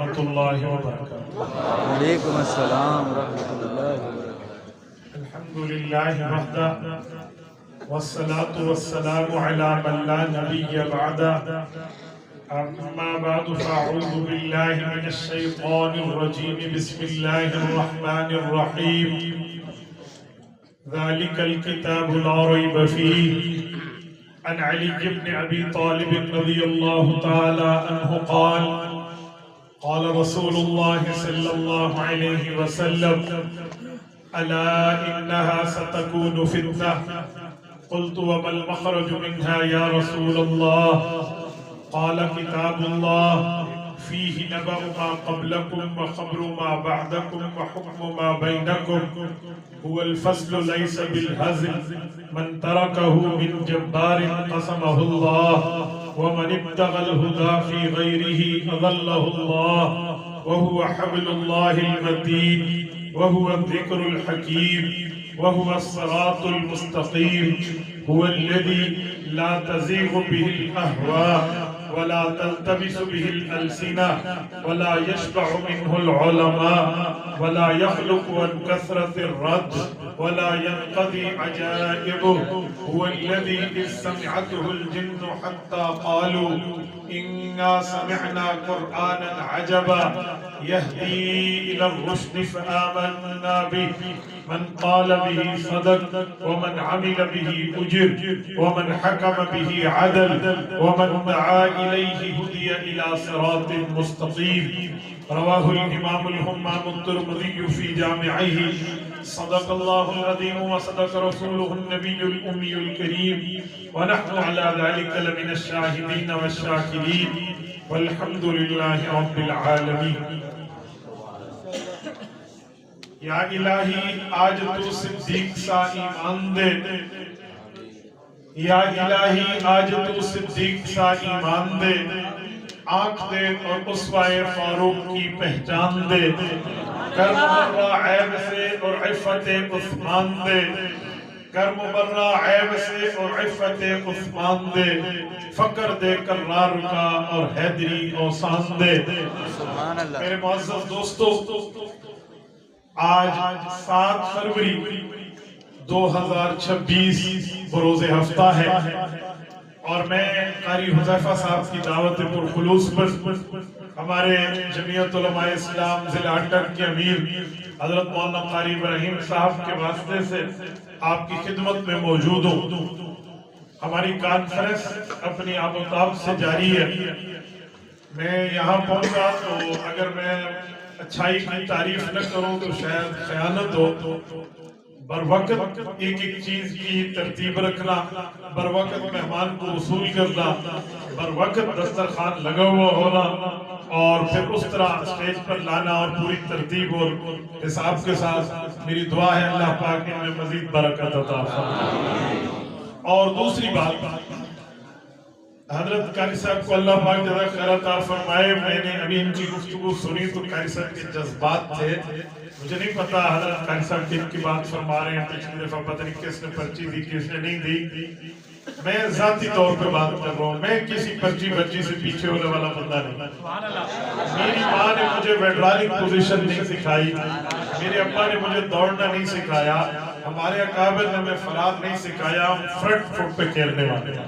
ورحمۃ اللہ وبرکاتہ۔ وعلیکم السلام ورحمۃ اللہ وبرکاتہ۔ الحمد للہ وحدہ والصلاة والسلام علی من لا نبی بعدہ، اما بعد فاعوذ باللہ من الشیطان الرجیم، بسم اللہ الرحمن الرحیم۔ ذالک الکتاب لا ریب فیہ، عن علی بن ابی طالب رضی اللہ تعالی عنہ قال قال رسول اللہ صلی اللہ علیہ وسلم الا انها ستكون فتنة، قلت وما المخرج منها يا رسول الله؟ قال كتاب الله فيه نبأ ما قبلكم وخبر ما بعدكم وحكم ما بينكم، هو الفصل ليس بالهزل، من تركه من جبار قسمه الله، ومن ابتغى الهدى في غيره أضله الله، وهو حبل الله المتين، وهو الذكر الحكيم، وهو الصراط المستقيم، هو الذي لا تزيغ به الأهواء ولا تلتبس به الألسنة ولا يشبع منه العلماء ولا يخلق عن كثرة الرد ولا ينقضي عجائبه، هو الذي إذ سمعته الجن حتى قالوا إنا سمعنا قرآنا عجبا يهدي إلى الرشد فآمنا به، من قال به صدق ومن عمل به أجر ومن حكم به عدل ومن دعا إليه هدي إلى صراط مستقيم، رواه الإمام الهمام الترمذي في جامعه، صدق الله العظيم وصدق رسوله النبي الأمي الكريم، ونحن على ذلك لمن الشاهدين والشاكرين، والحمد لله رب العالمين۔ یا الہی آج تو صدیق سا ایمان دے، یا الہی آج تو صدیق سا ایمان دے، آنکھ دے اور اسوہ فاروق کی پہچان دے، کر مبرہ عیب سے اور عفت عثمان دے، کر مبرہ عیب سے اور عفت عثمان دے، فقر دے کرار کا اور حیدری اوسان دے۔ سبحان اللہ۔ میرے معزز دوستو، آج 7 فروری 2026 بروز ہفتہ ہے، اور میں قاری حذیفہ صاحب کی دعوت پرخلوص پر ہمارے جمعیت علماء اسلام ضلع اٹک کے امیر حضرت مولانا قاری ابراہیم صاحب کے واسطے سے آپ کی خدمت میں موجود ہوں۔ ہماری کانفرنس اپنی آب و تاب سے جاری ہے۔ میں یہاں پہنچا تو اگر میں اچھائی کی تعریف نہ کروں تو شاید خیانت ہو۔ بر وقت ایک چیز کی ترتیب رکھنا، بر وقت مہمان کو وصول کرنا، بر وقت دسترخوان لگا ہوا ہونا، اور پھر اس طرح اسٹیج پر لانا اور پوری ترتیب اور حساب کے ساتھ۔ میری دعا ہے اللہ پاک ان میں مزید برکت عطا فرمائے۔ اور دوسری بات، حضرت قاری صاحب کو اللہ پاک جزا خیر عطا فرمائے، میں نے ابھی ان کی گفتگو سنی تو قاری صاحب کے جذبات تھے، مجھے نہیں پتا حضرت قاری صاحب کن کی بات فرما رہے ہیں، پچھلی دفعہ پتہ نہیں کس نے پرچی دی کس نے نہیں دی۔ میں ذاتی طور پہ بات کر رہا ہوں، میں کسی پرچی سے پیچھے ہونے والا بندہ نہیں۔ میری ماں نے مجھے ویڈرالک پوزیشن نہیں سکھائی، میرے ابا نے مجھے دوڑنا نہیں سکھایا، ہمارے اکابر نے ہمیں فراد نہیں سکھایا، ہم فرنٹ فٹ پہ کھیلنے والے ہیں۔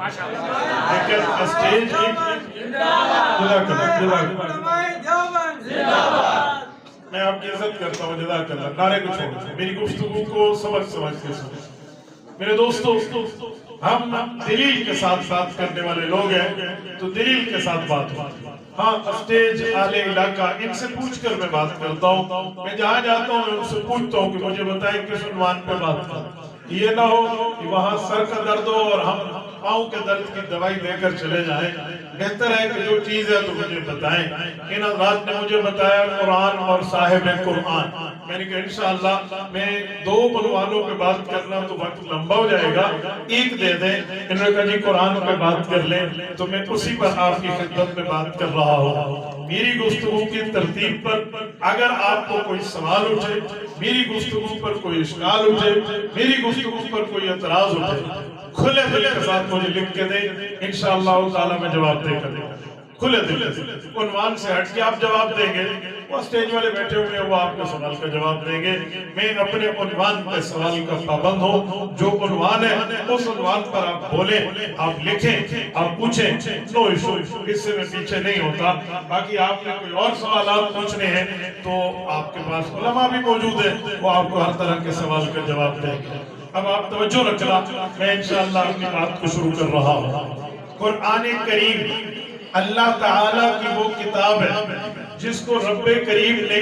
لیکن اسٹیج کی میں آپ کی عزت کرتا ہوں، جزاک اللہ، نعرے کو چھوڑیں، میری گفتگو کو سمجھ کے سنیں۔ میرے دوستو، ہم دلیل کے ساتھ بات کرنے والے لوگ ہیں تو دلیل کے ساتھ بات ہوتی ہے۔ ہاں، اسٹیج اہل علاقہ ان سے پوچھ کر میں بات کرتا ہوں، میں جہاں جاتا ہوں ان سے پوچھتا ہوں کہ مجھے بتائیں کس عنوان پہ بات کریں۔ یہ نہ ہو کہ وہاں سر کا درد ہو اور ہم پاؤں کے درد کی دوائی دے کر چلے جائیں۔ بہتر ہے کہ جو چیز ہے تو مجھے بتائیں۔ ان حضرات نے مجھے بتایا قرآن اور صاحب قرآن، میں نے کہا انشاءاللہ میں 2 عنوانوں پہ بات کرنا تو وقت لمبا ہو جائے گا، ایک دے دیں۔ انہوں نے کہا جی قرآن پہ بات کر لیں، تو میں اسی پر آپ کی خدمت میں بات کر رہا ہوں۔ میری گفتگو کی ترتیب پر اگر آپ کو کوئی سوال اٹھے، میری گفتگو پر کوئی اشکال اٹھے، میری گفتگو پر کوئی اعتراض اٹھے، کھلے دل کے ساتھ مجھے لکھ کے دیں، انشاءاللہ تعالی میں جواب دے کر دیں۔ کھلے دل سے عنوان سے ہٹ کے آپ جواب دیں گے، وہ اسٹیج والے بیٹھے ہوئے ہیں وہ آپ کے سوال کا جواب دیں گے. میں اپنے عنوان پہ سوال کا پابند ہوں. جو عنوان ہے اس عنوان پر آپ بولیں، آپ لکھیں، آپ پوچھیں، نو ایشو، اس سے میں پیچھے نہیں ہوتا. باقی آپ نے کوئی اور سوالات پوچھنے ہیں تو آپ کے پاس علماء بھی موجود ہیں، وہ آپ کو ہر طرح کے سوال کا جواب دیں گے. اب آپ توجہ رکھنا، میں انشاءاللہ اپنی بات کو شروع کر رہا ہوں. قرآن کریم اللہ تعالیٰ کی وہ کتاب ہے جس کو رب کریم نے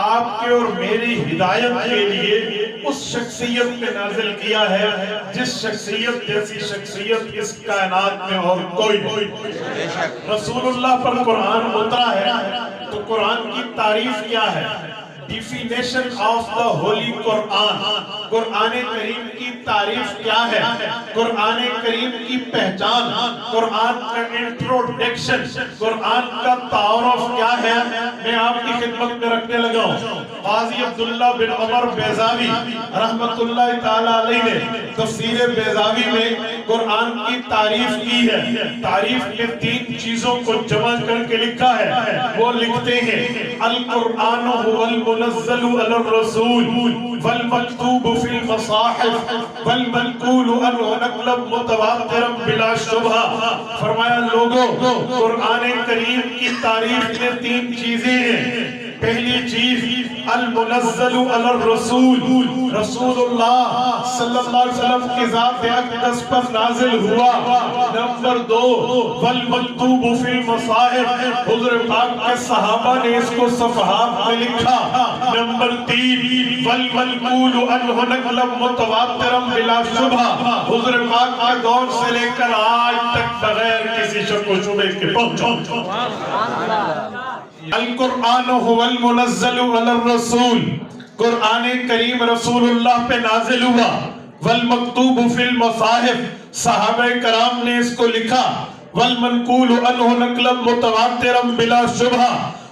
آپ کے اور میری ہدایت کے لیے اس شخصیت پہ نازل کیا ہے جس شخصیت جیسی شخصیت اس کائنات میں اور کوئی نہیں. رسول اللہ پر قرآن اترا ہے تو قرآن کی تعریف کیا ہے؟ ڈیفینیشن آف دا ہولی قرآن. قرآن کریم کی تعریف کیا ہے؟ قرآن کریم کی پہچان، قرآن کا انٹروڈکشن، قرآن کا تعارف کیا ہے؟ میں آپ کی خدمت میں رکھنے لگا ہوں. قاضی عبداللہ بن عمر بیضاوی رحمت اللہ تعالیٰ علیہ نے تفسیر بیضاوی میں قرآن کی تعریف کی ہے. تعریف میں 3 چیزوں کو جمع کر کے لکھا ہے. وہ لکھتے ہیں القرآن هو المنزل على الرسول والمكتوب في المصاحف والمنقول عنه نقلا متواترا بلا شبہ. فرمایا لوگوں، قرآن کریم کی تعریف میں 3 چیزیں ہیں. پہلی چیز المنزل علی الرسول، رسول اللہ صلی اللہ علیہ وسلم کی ذات اقدس پر نازل ہوا. نمبر 2 والمکتوب فی المصاحف، حضور پاک کے صحابہ نے اس کو صفحات میں لکھا. نمبر 3 والمنقول عنہ نقلا متواترا بلا شبہ، حضور پاک کے دور سے لے کر آج تک بغیر کسی شک و شبہ کے پہنچا. القرآن هو المنزل على الرسول، قرآن کریم رسول اللہ پہ نازل ہوا. والمکتوب فی المصاحف، صحابہ کرام نے اس کو لکھا. والمنقول عنہ نقلا متواترا بلا شبہ،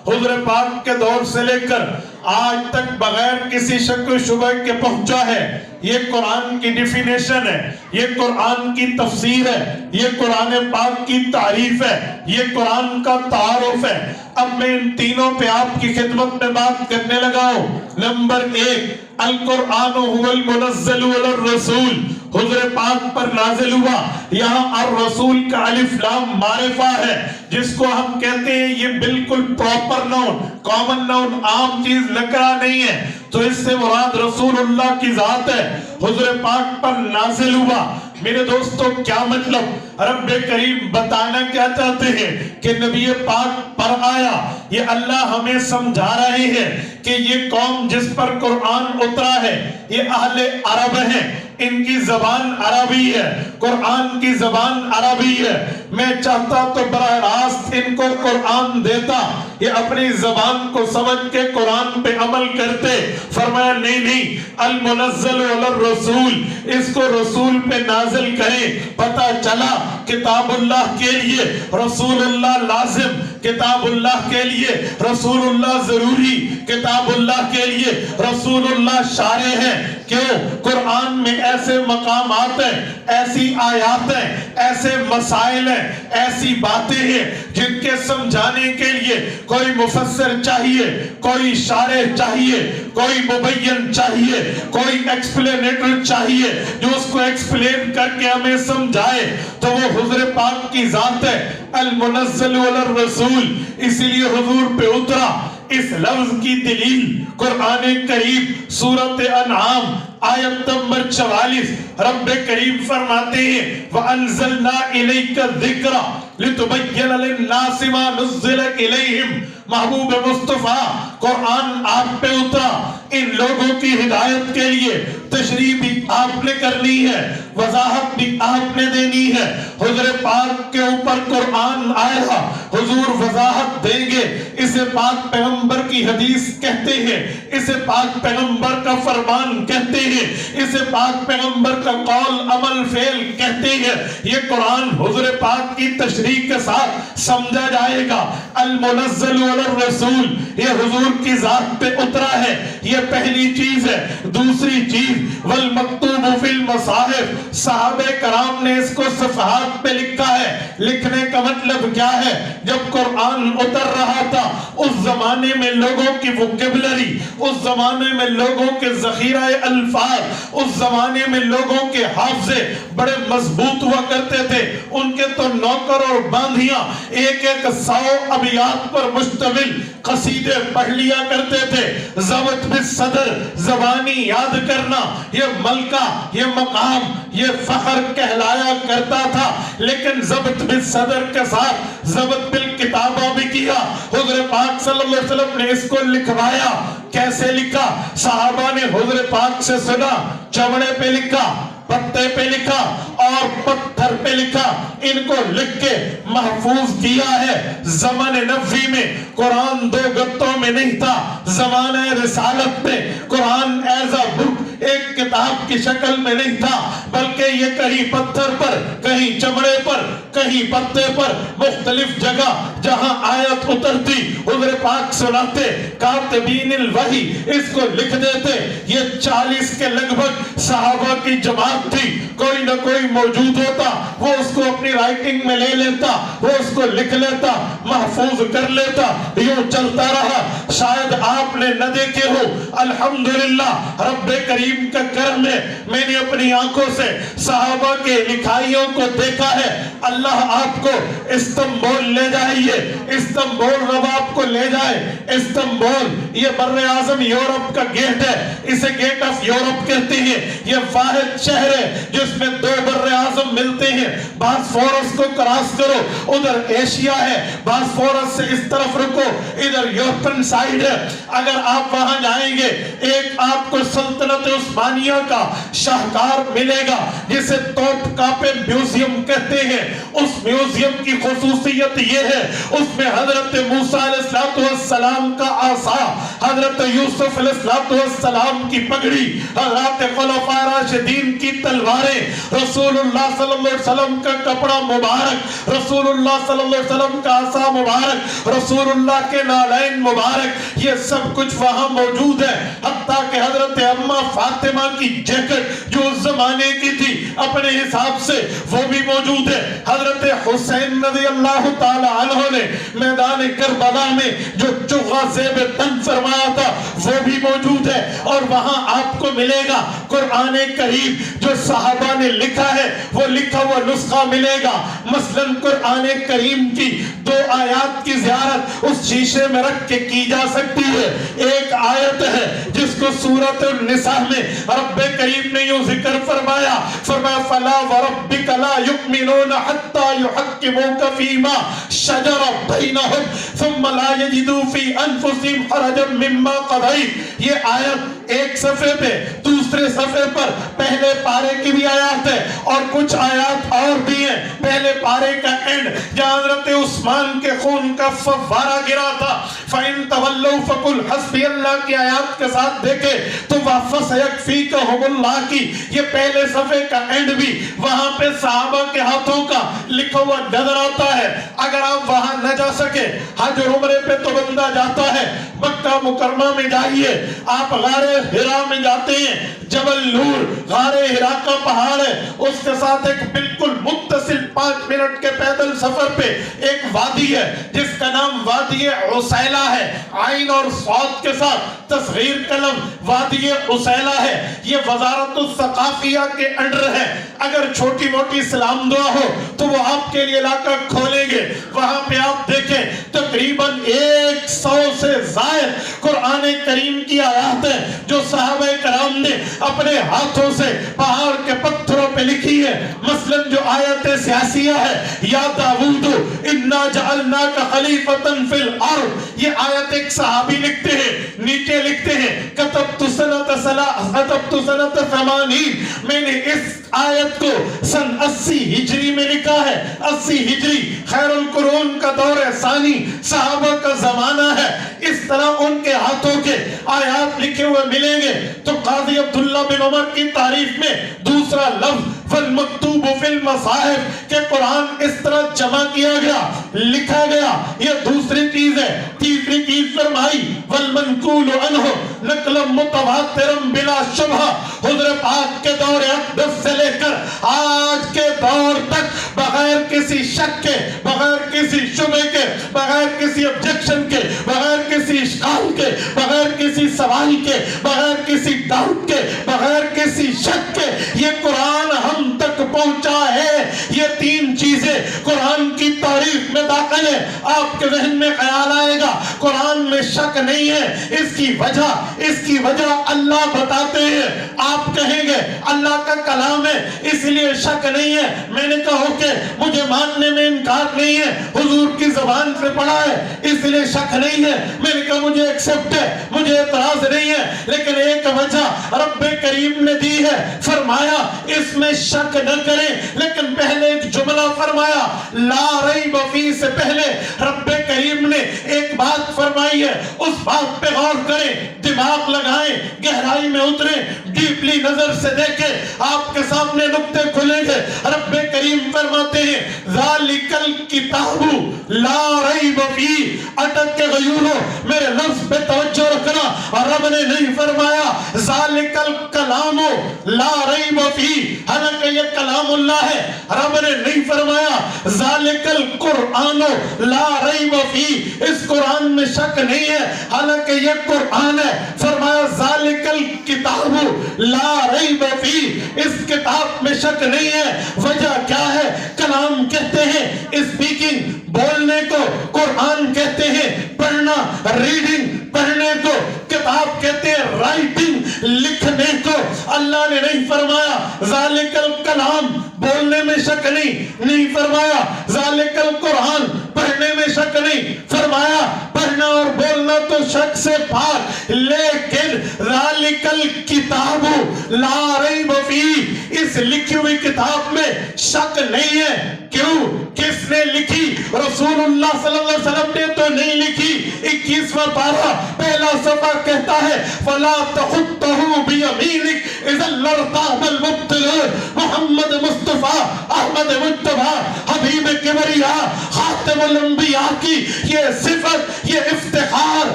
حضور پاک کے دور سے لے کر آج تک بغیر کسی شک و شبہ کے پہنچا ہے. یہ قرآن کی ڈیفینیشن ہے، یہ قرآن کی تفسیر ہے، یہ قرآن پاک کی تعریف ہے، یہ قرآن کا تعارف ہے. اب میں ان تینوں پہ آپ کی خدمت میں بات کرنے لگا ہوں. نمبر 1 القرآن هو المنزل علی الرسول، حضور پاک پر نازل ہوا. یہاں الرسول کا الف لام معرفہ ہے جس کو ہم کہتے ہیں یہ بالکل پراپر ناؤن، کامن ناؤن، عام چیز نکرہ نہیں ہے. تو اس سے مراد رسول اللہ کی ذات ہے. حضور پاک پر نازل ہوا. میرے دوستو کیا مطلب؟ رب کریم بتانا کیا چاہتے ہیں کہ نبی پاک پر آیا. یہ اللہ ہمیں سمجھا رہے ہیں کہ یہ قوم جس پر قرآن اترا ہے یہ اہل عرب ہیں، ان کی زبان عربی ہے، قرآن کی زبان عربی ہے. میں چاہتا تو براہ راست ان کو قرآن دیتا، یہ اپنی زبان کو سمجھ کے قرآن پہ عمل کرتے. فرمایا نہیں، المنزل علی الرسول، اس کو رسول پہ نازل کریں. پتہ چلا کتاب اللہ کے لیے رسول اللہ لازم، کتاب اللہ کے لیے رسول اللہ ضروری، کتاب اللہ کے لیے رسول اللہ شارع ہے. کیوں؟ قرآن میں ایسے مقامات ہیں، ایسی آیات ہیں، ایسے مسائل ہیں، ایسی باتیں ہیں جن کے سمجھانے کے لیے کوئی مفسر چاہیے، کوئی شارع چاہیے، کوئی مبین چاہیے، کوئی ایکسپلینیٹر چاہیے جو اس کو ایکسپلین کر کے ہمیں سمجھائے. تو وہ حضور پاک کی ذات ہے المنزل علی الرسول. اسی لیے حضور پہ اترا. اس لفظ کی دلیل قرآن کریم سورۃ انعام آیت نمبر 44 رب کریم فرماتے ہیں وَأَنزَلْنَا إِلَيْكَ الذِّكْرَ لِتُبَيِّنَ لِلنَّاسِ مَا نُزِّلَ إِلَيْهِمْ. محبوب مصطفیٰ قرآن آپ پہ اترا ان لوگوں کی ہدایت کے لیے. تشریح بھی آپ نے کرنی ہے، وضاحت بھی آپ نے دینی ہے. حضور پاک کے اوپر قرآن آیا، حضور وضاحت دیں گے. اسے پاک پیغمبر کی حدیث کہتے ہیں، اسے پاک پیغمبر کا فرمان کہتے ہیں، اسے پاک پیغمبر کا قول عمل فعل کہتے ہیں. یہ قرآن حضور پاک کی تشریح کے ساتھ سمجھا جائے گا. المنزل علی الرسول، یہ حضور کی ذات پہ اترا ہے، یہ پہلی چیز ہے۔ دوسری چیز والمکتوب فی المصاحف، صحابہ کرام نے اس کو صفحات پہ لکھا ہے۔ لکھنے کا مطلب کیا ہے؟ جب قرآن اتر رہا تھا اس زمانے میں لوگوں کی ووکیبلری، اس زمانے میں لوگوں کے ذخیرہ الفاظ، اس زمانے میں لوگوں کے حافظے بڑے مضبوط ہوا کرتے تھے۔ ان کے تو نوکر اور باندھیاں ایک ایک 100 ابیات پر مشتمل قصیدے پڑھ لیا کرتے تھے۔ ضبط بالصدر، زبانی یاد کرنا، یہ ملکہ، یہ مقام، یہ فخر کہلایا کرتا تھا۔ لیکن ضبط بالصدر کے ساتھ ضبط بالکتابہ بھی کیا۔ حضور پاک صلی اللہ علیہ وسلم نے اس کو لکھوایا۔ کیسے لکھا؟ صحابہ نے حضور پاک سے سنا، چمڑے پہ لکھا، پتے پہ لکھا اور پتھر پہ لکھا۔ ان کو لکھ کے محفوظ کیا ہے۔ زمانِ نبوی میں قرآن 2 گتوں میں نہیں تھا۔ زمانہ رسالت میں قرآن ایز اے بک، ایک کتاب کی شکل میں نہیں تھا، بلکہ یہ کہیں پتھر پر، کہیں چمڑے پر، کہیں پتے پر، مختلف جگہ جہاں آیت اترتی حضور پاک سناتے، کاتبین الوحی اس کو لکھ دیتے۔ یہ 40 کے لگ بھگ صحابہ کی جماعت تھی۔ کوئی نہ کوئی موجود ہوتا، وہ اس کو اپنی رائٹنگ میں لے لیتا، وہ اس کو لکھ لیتا، محفوظ کر لیتا۔ یوں چلتا رہا۔ شاید آپ نے نہ دیکھے ہو، الحمدللہ رب کریم کا کرم ہے، میں نے اپنی آنکھوں سے صحابہ کے لکھائیوں کو دیکھا ہے۔ اللہ آپ کو استنبول لے جائیے، استنبول رب آپ کو لے جائے۔ استنبول یہ بر اعظم یورپ کا گیٹ ہے، اسے گیٹ آف یورپ کہتے ہیں۔ یہ واحد شہر ہے جس میں 2 بر اعظم ملتے ہیں۔ باسفورس کو کراس کرو، ادھر ایشیا ہے، باسفورس سے اس طرف رکو، ادھر یورپن سائیڈ ہے۔ اگر آپ وہاں جائیں گے، ایک آپ کو سلطنت عثمانیہ کا شاہکار ملے گا جسے توپ کاپے میوزیم کہتے ہیں۔ اس میوزیم کی خصوصیت یہ ہے، اس میں حضرت موسیٰ علیہ السلام کا عصا، حضرت یوسف علیہ السلام کی پگڑی، حضرت خلفائے راشدین کی تلواریں، رسول اللہ صلی اللہ علیہ وسلم کا کپڑا مبارک، رسول اللہ صلی اللہ علیہ وسلم کا عصا مبارک، رسول اللہ کے نالین مبارک، یہ سب کچھ وہاں موجود ہے۔ حتیٰ کہ حضرت اماں فاطمہ کی جیکٹ جو اس زمانے کی تھی اپنے حساب سے وہ بھی موجود ہے۔ حضرت حسین رضی اللہ تعالی عنہ نے میدان کربلا میں جو چغہ زیب تن فرمایا تھا وہ بھی موجود ہے۔ اور وہاں آپ کو ملے گا قرآن کریم جو صحابہ نے لکھا ہے، وہ لکھا ہوا نسخہ ملے گا۔ مثلاً قرآن کریم کی 2 آیات کی زیارت اس شیشے میں رکھ کے کی جا سکتی ہے۔ ایک آیت ہے جس کو سورۃ النساء میں رب کریم نے یوں ذکر فرمایا، فرمایا فلا وربک لا یؤمنون حتی یحکموک فیما شجر بینہم ثم لا یجدوا فی انفسہم حرجا مما قضیت۔ یہ آیت ایک صفحے پہ، دوسرے صفحے پر پہلے پارے کی بھی آیات ہے اور کچھ آیات اور بھی ہیں۔ پہلے پارے کا اینڈ جہاں حضرت عثمان کے خون کا فوارہ گرا تھا، فَإِن تَوَلَّوْا فَقُلْ حَسْبِيَ اللَّهُ کی آیات کے ساتھ دیکھے تو فَسَيَكْفِيكَهُمُ اللَّهُ کی یہ پہلے صفحے کا اینڈ بھی وہاں پہ صحابہ کے ہاتھوں کا لکھا ہوا نظر آتا ہے۔ اگر آپ وہاں نہ جا سکے، حج اور عمرے پہ تو بندہ جاتا ہے، مکہ مکرمہ میں جائیے، آپ غار ہرا میں جاتے ہیں، جبل نور غار ہرا کا پہاڑ ہے، اس کے ساتھ ایک بالکل متصل 5 منٹ کے پیدل سفر پہ ایک وادی ہے جس کا نام وادی عسیلہ ہے، عین اور صاد کے ساتھ تصغیر قلم وادی عسیلہ ہے۔ یہ وزارت الثقافیہ کے انڈر ہے۔ اگر چھوٹی موٹی سلام دعا ہو تو وہ آپ کے لیے علاقہ کھولیں گے۔ وہاں پہ آپ دیکھیں تقریباً 100 سے زائد قرآن کریم کی آیات ہیں جو صحابہ کرام نے اپنے ہاتھوں سے پہاڑ کے پتھروں پہ لکھی ہے۔ مثلاً جو آیت سیاسیہ ہے، یا داؤد انا جعلناک خلیفۃ فی الارض، یہ آیت ایک صحابی لکھتے ہیں، نیچے لکھتے ہیں کتبت سنۃ 80، میں نے اس آیت کو سن 80 ہجری میں لکھا ہے۔ 80 ہجری خیر القرون کا دور ثانی، صحابہ کا زمانہ ہے۔ اس طرح ان کے ہاتھوں کے آیات لکھے ہوئے ملیں گے۔ تو قاضی عبداللہ بن عمر کی تعریف میں دوسرا لفظ والمکتوب فی المصاحف کہ قرآن اس طرح جمع کیا گیا، لکھا گیا، یہ دوسری چیز ہے۔ تیسری چیز فرمائی والمنقول عنہ نقلا متواترا بلا شبہ، حضور پاک کے دور اقدس سے لے کر آج کے دور تک بغیر کسی شک کے، بغیر کسی شبہ کے، بغیر کسی objection کے، بغیر کسی اشکال کے، بغیر کسی سوال کے، بغیر کسی ڈاؤٹ کے، بغیر کسی شک کے یہ قرآن ہم تک پہنچا ہے۔ یہ تین چیزیں قرآن کی تاریخ میں داخل ہے۔ آپ کے ذہن میں خیال آئے گا قرآن میں شک نہیں ہے، اس کی وجہ اللہ بتاتے ہیں۔ آپ کہیں گے اللہ کا کلام ہے اس لیے شک نہیں ہے۔ میں نے کہا کہ مجھے ماننے میں انکار نہیں ہے، حضور کی زبان سے پڑھا ہے اس لیے شک نہیں ہے۔ میں نے کہا مجھے ایکسپٹ ہے، مجھے اعتراض نہیں ہے، لیکن ایک وجہ رب کریم نے دی ہے، فرمایا اس میں شک نہ کریں، لیکن پہلے ایک جملہ فرمایا لا ریب فیہ سے پہلے رب کریم نے ایک بات فرمائی ہے، اس بات پہ غور کریں، دماغ لگائیں، گہرائی میں اتریں، ڈیپلی نظر سے دیکھیں، آپ کے سامنے نقطے کھلیں گے۔ رب کریم فرماتے ہیں ذالک الکتاب لا ریب فیہ، اٹک کے غیوروں میرے لفظ پہ توجہ رکھنا، اور رب نے نہیں فرمایا ذالک الکلام لا ریب فیہ، حالانکہ یہ کلام اللہ ہے۔ رب نے نہیں فرمایا ذالک القرآن لا ریب فیہ، اس قرآن میں شک نہیں ہے حالانکہ یہ قرآن ہے۔ فرمایا ذالک الکتاب لا ریب فیہ، اس کتاب میں شک نہیں ہے۔ وجہ کیا ہے؟ کلام کہتے ہیں اسپیکنگ، بولنے کو، قرآن کہتے ہیں پڑھنا، ریڈنگ، پڑھنے کو، کتاب کہتے ہیں رائٹنگ، لکھنے کو۔ اللہ نے نہیں فرمایا ذالک الکلام، بولنے میں شک نہیں فرمایا ذالک القرآن، پڑھنے میں شک نہیں فرمایا، پڑھنا اور بولنا تو شک سے پاک، لیکن ذالک الکتاب لا ریب فیہ، اس لکھی ہوئی کتاب میں شک نہیں ہے۔ کیوں؟ کس نے لکھی؟ رسول اللہ صلی اللہ علیہ وسلم نے تو نہیں لکھی۔ 21واں پارہ پہلا صفحہ کہتا ہے فَلَا تَخُطَّهُ بِيَمِينِكَ إِذًا لَارْتَابَ الْمُبْطِلُونَ، محمد مصطفیٰ احمد مجتبیٰ حبیب کبریا خاتم الانبیاء کی یہ صفت، یہ افتخار،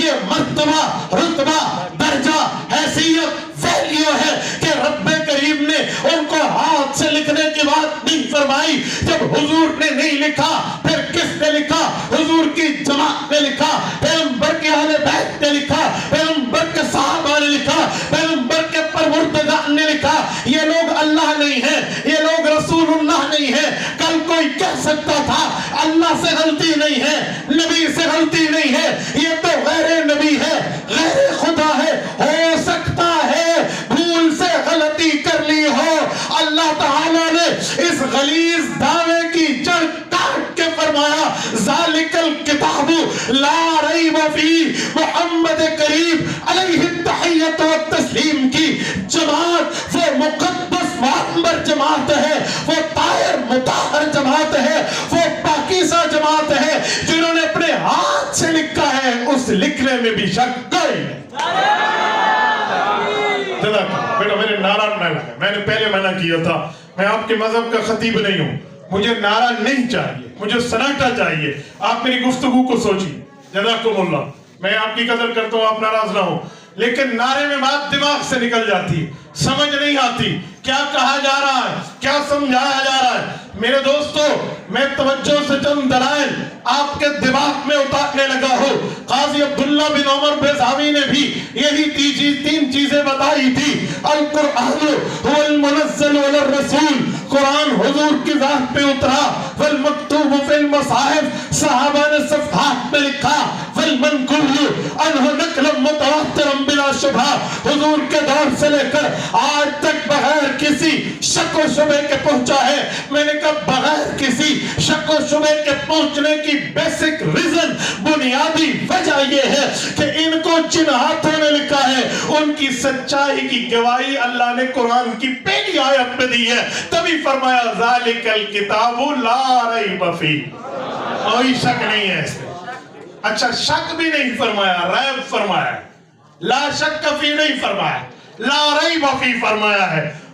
یہ مرتبہ، رتبہ، درجہ، حیثیت، ویلیو ہے کہ رب کریم نے ان کو ہاتھ سے لکھنے کی بات نہیں فرمائی۔ جب حضور نے نہیں لکھا پھر کس نے لکھا؟ حضور کی جماعت نے لکھا، پیغمبر کے اہل بیت نے لکھا، پیغمبر کے صحابہ نے لکھا، پیغمبر کے پروردگار نے لکھا۔ یہ لوگ اللہ نہیں ہیں، یہ لوگ رسول اللہ نہیں ہیں۔ کل کوئی کہہ سکتا تھا اللہ سے غلطی نہیں ہے، نبی سے غلطی نہیں ہے، یہ تو غیر نبی ہے، غیر خدا ہے، ہو سکتا ہے بھول سے غلطی کر لی ہو۔ اللہ تعالیٰ نے اس غلیظ دعوے کی جڑ کاٹ کے فرمایا ذالک الکتاب لا ریب فیہ، محمد کریم علیہ التحیۃ والتسلیم کی جماعت وہ مقدس معمر جماعت ہے، وہ طاہر مطہر جماعت ہے، وہ پاکیزہ جماعت ہے، جنہوں نے اپنے ہاتھ سے لکھا ہے، اس لکھنے میں بھی شک کوئی نہیں۔ بیٹا میرے نعرہ نہ لگا، میں نے پہلے منع کیا تھا، میں آپ کے مذہب کا خطیب نہیں ہوں، مجھے نعرہ نہیں چاہیے، مجھے سناٹا چاہیے۔ آپ میری گفتگو کو سوچیے، جزاکم اللہ، میں آپ کی قدر کرتا ہوں، آپ ناراض نہ ہو، لیکن نعرے میں بات دماغ سے نکل جاتی، سمجھ نہیں آتی کیا کہا جا رہا ہے، کیا سمجھایا جا رہا ہے۔ میرے دوستو، میں توجہ سے چند دلائل آپ کے دماغ میں اتارنے لگا ہوں۔ قاضی عبداللہ بن عمر بیضاوی نے بھی یہی تین چیزیں بتائی تھی۔ القرآن هو المنزل علی الرسول، قرآن حضور کی ذات پہ اترا، والمکتوب فی المصاحف، صحابہ نے صفحات میں لکھا، والمنقول عنہ نقلا متواترا بلا شبہ، حضور کے دور سے لے کر آج تک بغیر کسی شک و شبہ کے پہنچا ہے۔ میں نے کہا بغیر کسی شک و شبہ کے پہنچنے کی بیسک ریزن، بنیادی وجہ یہ ہے کہ ان کو جن ہاتھوں نے لکھا ہے ان کی سچائی کی گواہی اللہ نے قرآن کی پہلی آیت میں دی ہے۔ تبھی فرمایا ذالک الکتاب لا ریب فیہ، کوئی شک نہیں ہے اس میں۔ اچھا شک بھی نہیں فرمایا، ریب فرمایا، لا شک فی نہیں فرمایا، لا ریب فی فرمایا ہے۔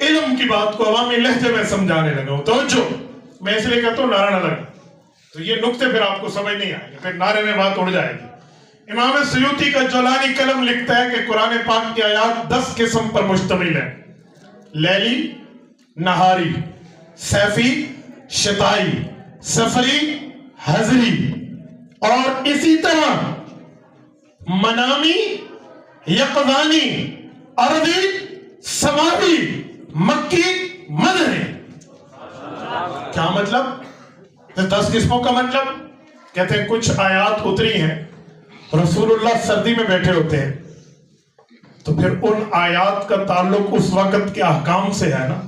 علم کی بات کو عوامی لہجے میں سمجھانے لگا ہوں. توجہ، میں اس لیے کہتا ہوں نعرہ نہ لگا، تو یہ نقطے پھر آپ کو سمجھ نہیں آئے گی، پھر نعرے میں بات اڑ جائے گی. امام سیوطی کا جولانی قلم لکھتا ہے کہ قرآن پاک کی آیات 10 قسم پر مشتمل ہے: لیلی، نہاری، سیفی، شتائی، سفری، حضری، اور اسی طرح منامی، یقظانی، ارضی، سماوی، مکی، مدنی. کیا مطلب؟ 10 قسموں کا مطلب کہتے ہیں کچھ آیات اتری ہیں، رسول اللہ سردی میں بیٹھے ہوتے ہیں، تو پھر ان آیات کا تعلق اس وقت کے احکام سے ہے نا.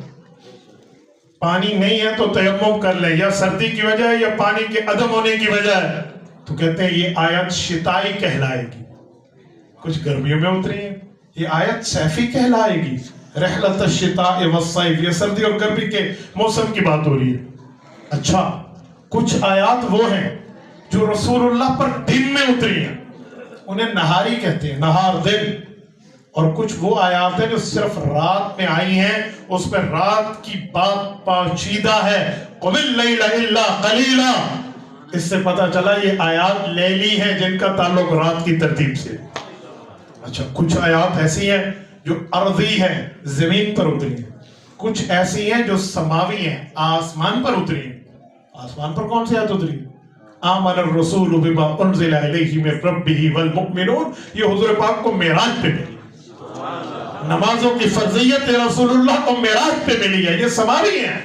پانی نہیں ہے تو تیمم کر لیں، یا سردی کی وجہ ہے یا پانی کے عدم ہونے کی وجہ ہے، تو کہتے ہیں یہ آیت شتائی کہلائے گی. کچھ گرمیوں میں اتری ہیں، یہ آیت سیفی کہلائے گی. رحلت الشتاء والصیف، یہ سردی اور گرمی کے موسم کی بات ہو رہی ہے. اچھا، کچھ آیات وہ ہیں جو رسول اللہ پر دن میں اتری ہیں، انہیں نہاری کہتے ہیں، نہار دن. اور کچھ وہ آیات ہیں جو صرف رات میں آئی ہیں، اس میں رات کی بات پاشیدہ ہے. قُمِ اللَّيْلَ إِلَّا قَلِيلًا، اس سے پتہ چلا یہ آیات لیلی ہیں جن کا تعلق رات کی ترتیب سے. اچھا، کچھ آیات ایسی ہیں جو ارضی ہیں، زمین پر اتری ہیں. کچھ ایسی ہیں جو سماوی ہیں، آسمان پر اتری ہیں. آسمان پر کون سی آیت اتری؟ آمن الرسول بما انزل الیہ من ربہ والمؤمنون، یہ حضور پاک کو معراج پہ ملی. نمازوں کی فرضیت رسول اللہ کو معراج پہ ملی ہے، یہ سماوی ہیں،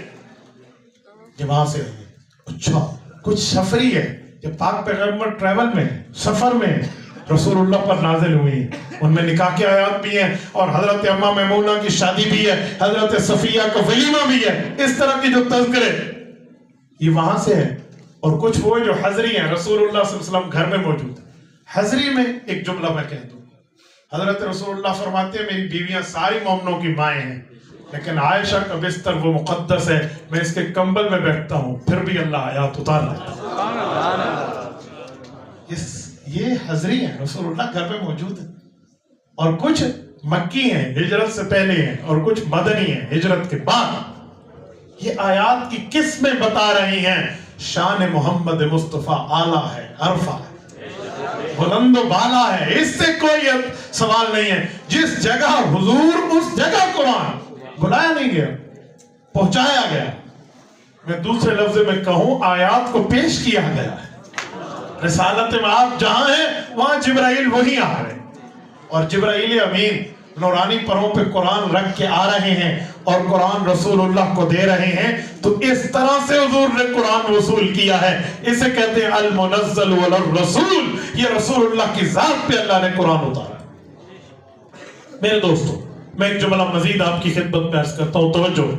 یہ وہاں سے ہے. اچھا، کچھ سفری ہے، یہ پاک پیغمبر ٹریول میں سفر میں رسول اللہ پر نازل ہوئی ہیں، ان میں نکاح کی آیات بھی ہیں، اور حضرت اماں میمونہ کی شادی بھی ہے، حضرت صفیہ کا ولیمہ بھی ہے. اس طرح کی جو تذکرے یہ وہاں سے ہے. اور کچھ وہ جو حضری ہیں، رسول اللہ صلی اللہ علیہ وسلم گھر میں موجود ہیں. حضری میں ایک جملہ میں کہہ دوں، حضرت رسول اللہ فرماتے ہیں میری بیویاں ساری مومنوں کی مائیں ہیں، لیکن عائشہ کا بستر وہ مقدس ہے، میں اس کے کمبل میں بیٹھتا ہوں، پھر بھی اللہ آیات اتار دیتا. یہ حضری ہیں، رسول اللہ گھر میں موجود ہیں. اور کچھ مکی ہیں، ہجرت سے پہلے ہیں، اور کچھ مدنی ہیں، ہجرت کے بعد. یہ آیات کی قسمیں بتا رہی ہیں. شان محمد مصطفیٰ اعلیٰ ہے، عرفہ ہے، بلند و بالا ہے، اس سے کوئی سوال نہیں ہے. جس جگہ حضور، اس جگہ قرآن بلایا نہیں گیا، پہنچایا گیا. میں دوسرے لفظ میں کہوں، آیات کو پیش کیا گیا ہے. رسالت میں آپ جہاں ہیں وہاں جبرائیل وہی آ رہے ہیں، اور جبرائیل امین نورانی پروں پہ قرآن رکھ کے آ رہے ہیں اور قرآن رسول اللہ کو دے رہے ہیں. تو اس طرح سے حضور نے قرآن وصول کیا ہے. اسے کہتے ہیں المنزل والرسول، یہ رسول اللہ کی ذات پہ اللہ نے قرآن اتارا. میرے دوستو، میں ایک جملہ مزید آپ کی خدمت میں عرض کرتا ہوں، توجہ.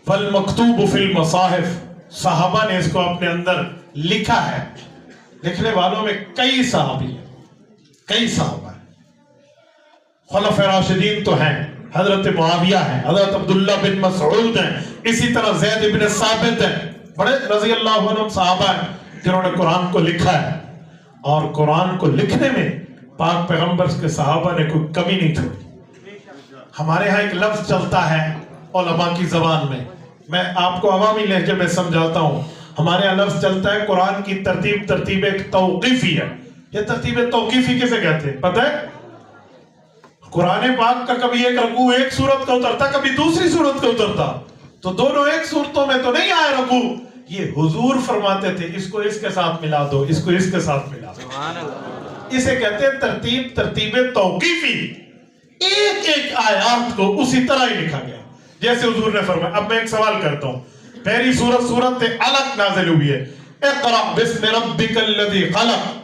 فالمکتوب فی المصاحف، صحابہ نے اس کو اپنے اندر لکھا ہے. لکھنے والوں میں کئی صحابی ہیں، کئی صحابہ ہیں. خلفاء راشدین تو ہیں، حضرت معاویہ ہیں، حضرت عبداللہ بن مسعود ہیں، اسی طرح زید بن ثابت ہیں، بڑے رضی اللہ عنہ صحابہ ہیں جنہوں نے قرآن کو لکھا ہے. اور قرآن کو لکھنے میں پاک پیغمبر کے صحابہ نے کوئی کمی نہیں چھوڑی. ہمارے ہاں ایک لفظ چلتا ہے علماء کی زبان میں آپ کو عوامی لہجے میں سمجھاتا ہوں. ہمارے یہاں لفظ چلتا ہے قرآن کی ترتیب ایک توقیفی ہے. یہ ترتیب توقیفی کسے کہتے ہیں پتہ ہے؟ قرآن پاک کا کبھی ایک رکوع ایک سورت کا اترتا، کبھی دوسری سورت کا اترتا، تو دونوں ایک سورتوں میں تو نہیں آئے رکوع. یہ حضور فرماتے تھے اس کو اس کے ساتھ ملا دو، اس کو اس کے ساتھ ملا دو. اسے کہتے ہیں ترتیب توقیفی. ایک ایک آیات کو اسی طرح ہی لکھا گیا جیسے حضور نے فرمایا. اب میں ایک سوال کرتا ہوں، پہلی سورت علق نازل ہوئی ہے، اقرأ بسم ربک الذی خلق،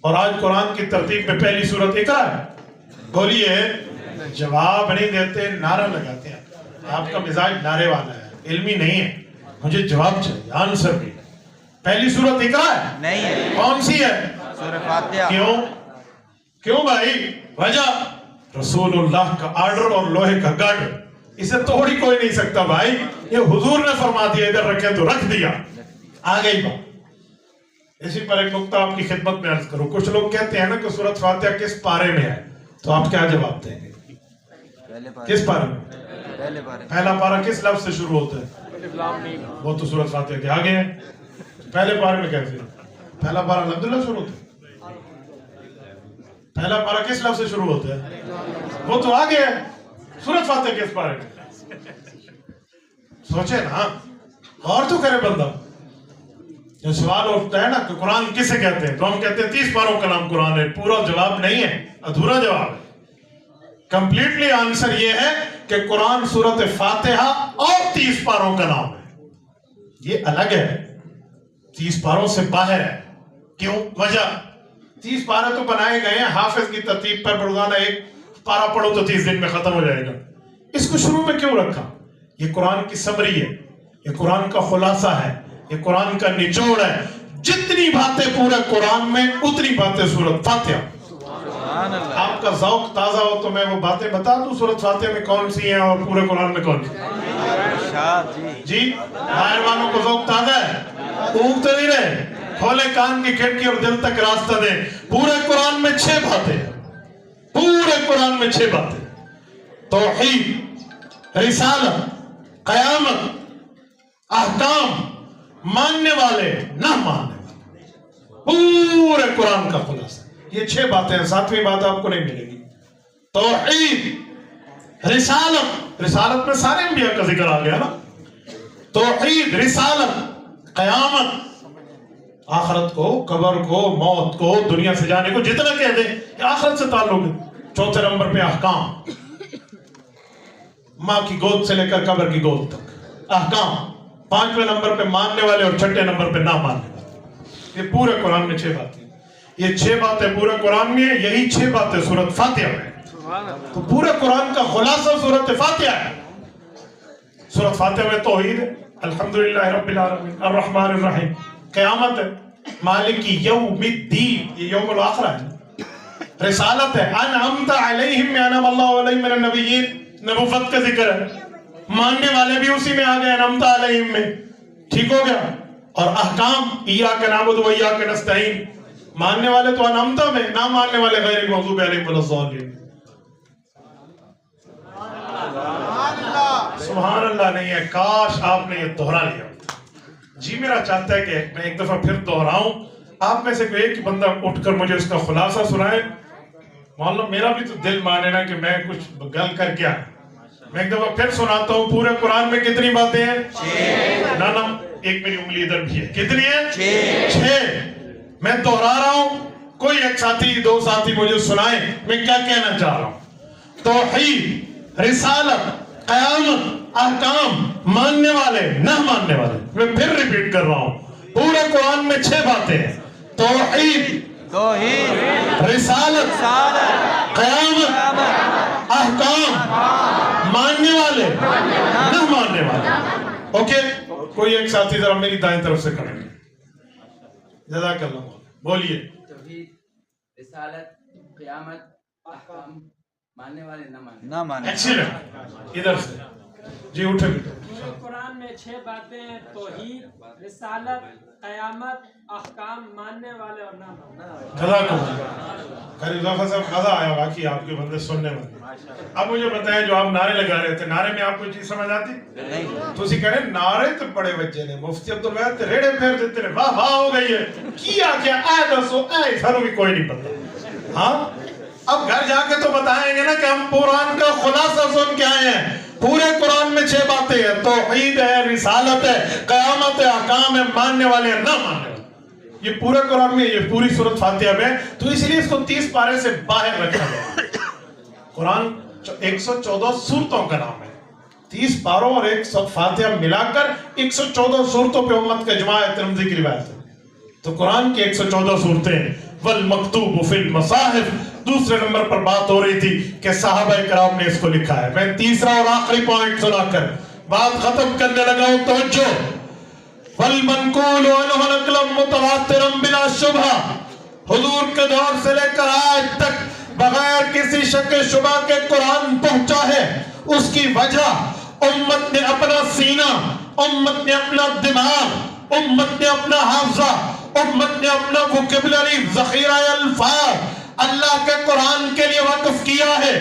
اور آج قرآن کی ترتیب میں پہلی سورت اقرأ ہے. بولیے، جواب نہیں دیتے، نعرہ لگاتے ہیں. آپ کا مزاج نعرے والا ہے، علمی نہیں ہے. مجھے جواب چاہیے، آنسر بھی. پہلی سورت اقرأ ہے؟ نہیں ہے. کون سی ہے؟ سورہ فاتحہ. کیوں بھائی؟ وجہ رسول اللہ کا آرڈر اور لوہے کا گارڈ، اسے توڑ ہی کوئی نہیں سکتا بھائی. یہ حضور نے فرما دیا ادھر رکھے تو رکھ دیا، آ گئی بات. اسی پر ایک نقطہ آپ کی خدمت میں عرض کروں. کچھ لوگ کہتے ہیں نا کہ سورۃ فاتحہ کس پارے میں ہے، تو آپ کیا جواب دیں گے؟ کس پارے میں؟ پہلے بارے پہلا پارہ کس لفظ سے شروع ہوتا ہے؟ وہ تو سورۃ فاتحہ کے آگے ہے. پہلے پارے میں کیسے؟ پہلا پارہ الحمدللہ شروع ہوتا ہے. پہلا پارہ کس لفظ سے شروع ہوتا ہے؟ وہ تو آگے ہے. سورۃ فاتحہ کس پارے میں؟ سوچے نا، اور تو کرے بندہ. جو سوال اٹھتا ہے نا کہ قرآن کسے کہتے ہیں، تو ہم کہتے ہیں 30 پاروں کا نام قرآن ہے. پورا جواب نہیں ہے، ادھورا جواب ہے. کمپلیٹلی آنسر یہ ہے کہ قرآن سورۃ فاتحہ اور 30 پاروں کا نام ہے. یہ الگ ہے، 30 پاروں سے باہر ہے. کیوں؟ وجہ 30 پارے تو بنائے گئے ہیں حافظ کی ترتیب پر، روزانہ ایک پارہ پڑھو تو 30 دن میں ختم ہو جائے گا. اس کو شروع میں کیوں رکھا؟ یہ قرآن کی سمری ہے، یہ قرآن کا خلاصہ ہے، یہ قرآن کا نچوڑ ہے. جتنی باتیں پورے قرآن میں اتنی باتیں سورۃ فاتحہ. آپ کا ذوق تازہ ہو تو میں وہ باتیں بتا دوں سورۃ فاتحہ میں کون سی ہیں اور پورے قرآن میں کون سی ہیں. جی باہر والوں کو ذوق تازہ ہے؟ اونگتے نہیں رہے، کھولے کان کی کھڑکی اور دل تک راستہ دیں. پورے قرآن میں 6 باتیں، پورے قرآن میں 6 باتیں. توحید، رسالت، قیامت، احکام، ماننے والے، نہ ماننے والے، پورے قرآن کا خلاصہ. یہ 6 باتیں ہیں. 7ویں بات آپ کو نہیں ملے گی. توحید، رسالت، رسالت میں سارے انبیاء کا ذکر آ گیا نا. توحید، رسالت، قیامت، آخرت کو، قبر کو، موت کو، دنیا سے جانے کو جتنا کہہ دیں کہ آخرت سے تعلق ہے. 4تھے نمبر پہ احکام، ماں کی گود سے لے کر قبر کی گود تک احکام. 5ویں نمبر پہ ماننے والے اور 6ٹھے نمبر پہ نہ ماننے والے. یہ پورے قرآن میں 6 باتیں. یہ 6 باتیں پورے قرآن میں ہیں. یہی 6 باتیں سورۃ فاتحہ میں. تو پورے قرآن کا خلاصہ سورۃ فاتحہ ہے. سورۃ فاتحہ میں توحید ہے، الحمدللہ رب العالمین الرحمن الرحیم. قیامت ہے، مالک یوم الدین، یہ یوم الاخرہ ہے. رسالت ہے، انعمت علیہم انعم اللہ علیہم من النبیین، نبوت کا ذکر ہے. ماننے والے بھی اسی میں آ گئے، انعمت علیہم میں. ٹھیک ہو گیا. اور احکام، ایاک نعبد و ایاک نستعین. ماننے والے تو انعمت میں، نہ ماننے والے غیر المغضوب علیہم ولا الضالین. سبحان اللہ نہیں ہے. کاش آپ نے یہ دہرا لیا ہوتا. جی میرا چاہتا ہے کہ میں ایک دفعہ پھر دہراؤں. آپ میں سے کوئی ایک بندہ اٹھ کر مجھے اس کا خلاصہ سنائے. معلوم میرا بھی تو دل مانے نا کہ میں کچھ گل کر کے آیا. میں ایک دفعہ پھر سناتا ہوں. پورے قرآن میں کتنی باتیں ہیں؟ 6. نا ایک میری انگلی ادھر بھی ہے. کتنی ہیں؟ 6. میں دہرا رہا ہوں. کوئی ایک ساتھی، 2 ساتھی مجھے سنائیں میں کیا کہنا چاہ رہا ہوں. توحید، رسالت، قیامت، احکام، ماننے والے، نہ ماننے والے. میں پھر ریپیٹ کر رہا ہوں. پورے قرآن میں 6 باتیں ہیں. توحید، رسالت، قیامت، احکام، ماننے والے، نہ ماننے والے. اوکے. کوئی ایک ساتھی ذرا میری دائیں طرف سے کھڑے. جزاک اللہ. بولیے. توحید، رسالت، قیامت، احکام، ماننے والے، نہ ماننے. ایکسیلنٹ. ادھر سے جی اٹھے بیٹھے. قرآن میں 6 باتیں ہیں: توحید، رسالت، قیامت، احکام، ماننے والے اور نہ ماننے والے. جزاک اللہ. قریب ظفر صاحب مزہ آیا باقی آپ کے بندے سننے والے. اب مجھے بتائیں جو آپ نعرے لگا رہے تھے، نعرے میں آپ کو چیز سمجھ آتی؟ نہیں. تو اسی کہنے نعرے تو بڑے بچے نے. مفتی عبدالوہاب تے ریڑے پھیر دیتے نے. واہ واہ ہو گئی ہے. کیا کیا اے دسو اے سانو بھی کوئی نہیں پتا. ہاں اب گھر جا کے تو بتائیں گے نا کہ ہم قرآن کا خلاصہ سن کے آئے ہیں. پورے قرآن میں 6 باتیں ہیں. توحید ہے، رسالت ہے، قیامت ہے، احکام ہے، ماننے والے ہیں، نہ ماننے والے. یہ پورے قرآن میں، یہ پوری سورۃ فاتحہ میں. تو اس لیے اس کو 30 پارے سے باہر رکھا گیا. قرآن 114 سورتوں کا نام ہے. 30 پاروں اور 100 فاتحہ ملا کر 114 سورتوں پہ امت کا اجماع ہے. ترمذی کی روایت ہے. تو قرآن کی 114 سورتیں. والمکتوب فی المصاحف. دوسرے نمبر پر بات ہو رہی تھی کہ صحابہ کرام نے اس کو لکھا ہے. میں تیسرا اور آخری پوائنٹ سنا کر بات ختم کرنے لگا ہوں. توجہ. والمنقول عنہ نقلا متواترا بلا شبہ. حضور کے دور سے لے کر آج تک بغیر کسی شک شبہ کے قرآن پہنچا ہے. اس کی وجہ امت نے اپنا سینہ، امت نے اپنا دماغ، امت نے اپنا حافظہ، امت نے اپنا وکیبلری، ذخیرہ الفاظ اللہ کے قرآن کے لیے وقف کیا ہے.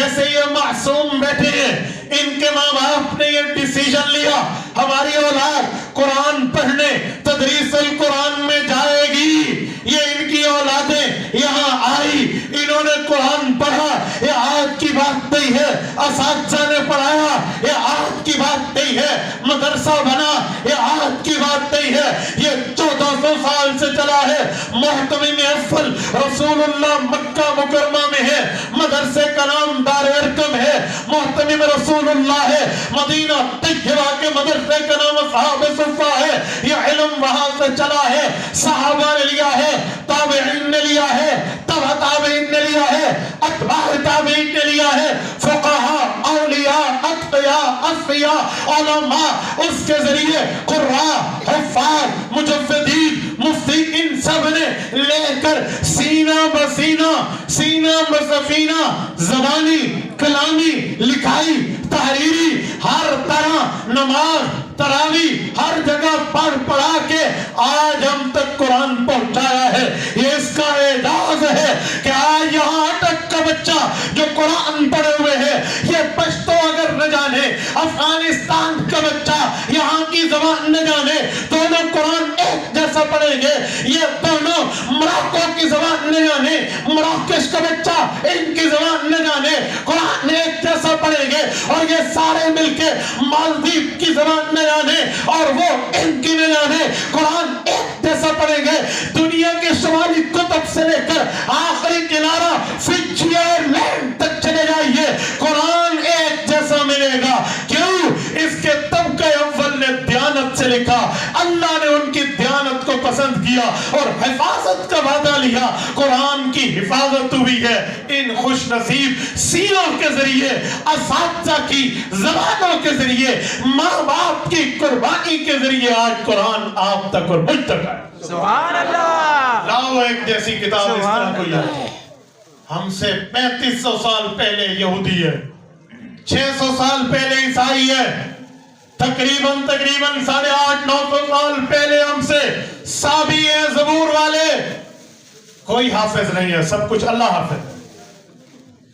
جیسے یہ معصوم بیٹھے ہیں، ان کے ماں باپ نے یہ ڈیسیژن لیا ہماری اولاد قرآن پڑھنے تدریس القرآن میں جائے گی، یہ ان کی اولادیں یہاں آئی، انہوں نے قرآن پڑھا، یہ آج کی بات نہیں ہے، اساتذہ نے پڑھایا، یہ آج کی بات نہیں ہے، مدرسہ بنا، یہ آج کی بات نہیں ہے، یہ 1400 سال سے چلا ہے۔ محتمم افضل رسول اللہ مکہ مکرمہ میں ہے، مدرسے کا نام دار ارقم ہے، محتمم رسول اللہ ہے، مدینہ طیبہ کے مدرسے کا نام اصحاب صفہ ہے، یہ علم وہاں سے چلا ہے، صحابہ نے لیا ہے، تابعین نے لیا ہے، تبع تابعین نے لیا ہے، اتباع تابعین نے لیا ہے، فقہاء، اولیاء، اتقیاء، اصفیاء، علماء، اس کے ذریعے قراء، حفاظ، مجفدین، مفتی، ان سب نے لے کر سینہ بسینہ، سینہ بسفینہ، زبانی، کلامی، لکھائی، تحریری، ہر طرح نماز، تراویح، ہر جگہ پڑھ پڑھا کے آج ہم تک قرآن پہنچایا ہے۔ یہ اس کا اعجاز ہے کہ آج یہاں اٹک کا بچہ جو قرآن پڑھے ہوئے ہے، یہ پشتو اگر نہ جانے، افغانستان کا بچہ یہاں کی زبان نہ جانے، دونوں قرآن ایک جیسا پڑھیں گے، یہ دونوں مراکو کی زبان نہ جانے، مراکش کا بچہ ان کی زبان نہ جانے، قرآن ایک جیسا پڑھیں گے، اور یہ سارے مل کے مالدیو کی زبان نہ جانے اور وہ ان کی نہ جانے، قرآن ایک جیسا پڑھیں گے۔ دنیا کے شمالی قطب سے لے کر آخری کنارہ فجی آئرلینڈ تک چلے جائیے، قرآن ایک جیسا ملے گا۔ کیوں؟ اس کے طبقہ اول نے دیانت سے لکھا، اللہ نے ان کی دیانت کو پسند کیا اور حفاظت کا وعدہ لیا، قرآن کی حفاظت ہوئی ہے ان خوش نصیب سینوں کے ذریعے، اساتذہ کی زبانوں کے ذریعے، ماں باپ کی قربانی کے ذریعے آج قرآن آپ تک اور مجھ تک آئے۔ سبحان اللہ۔ لاؤ ایک جیسی کتاب اس طرح کوئی ہے۔ ہم سے 3500 سال پہلے یہودی ہے، 600 سال پہلے عیسائی ہے، تقریباً 850-900 سال پہلے ہم سے سابی ہے، زبور والے۔ کوئی حافظ نہیں ہے، سب کچھ اللہ حافظ ہے۔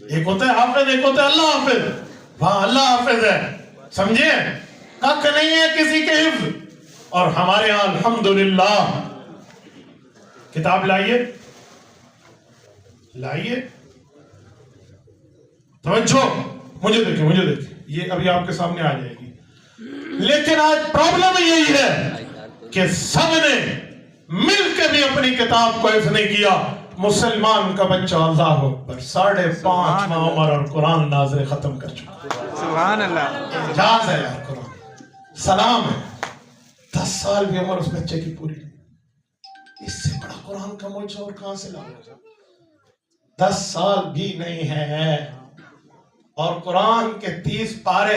ایک ہوتا ہے حافظ، ایک ہوتا ہے اللہ حافظ۔ وہاں اللہ حافظ ہے، سمجھے؟ کک نہیں ہے کسی کے حفظ۔ اور ہمارے ہاں الحمدللہ کتاب لائیے، لائیے، توجہ، مجھے دیکھیں، یہ ابھی آپ کے سامنے آ جائے گی۔ لیکن آج پرابلم یہی ہے کہ سب نے مل کے بھی اپنی کتاب کو حفظ نہیں کیا۔ مسلمان کا بچہ اللہ اکبر 5.5 ماہ عمر اور قرآن ناظر ختم کر چکا۔ سبحان اللہ۔ اعجاز ہے یار، قرآن سلام ہے۔ 10 سال بھی عمر اس بچے کی پوری، اس سے بڑا قرآن کا معجزہ اور کہاں سے لاؤ؟ 10 سال بھی نہیں ہے اور قرآن کے 30 پارے،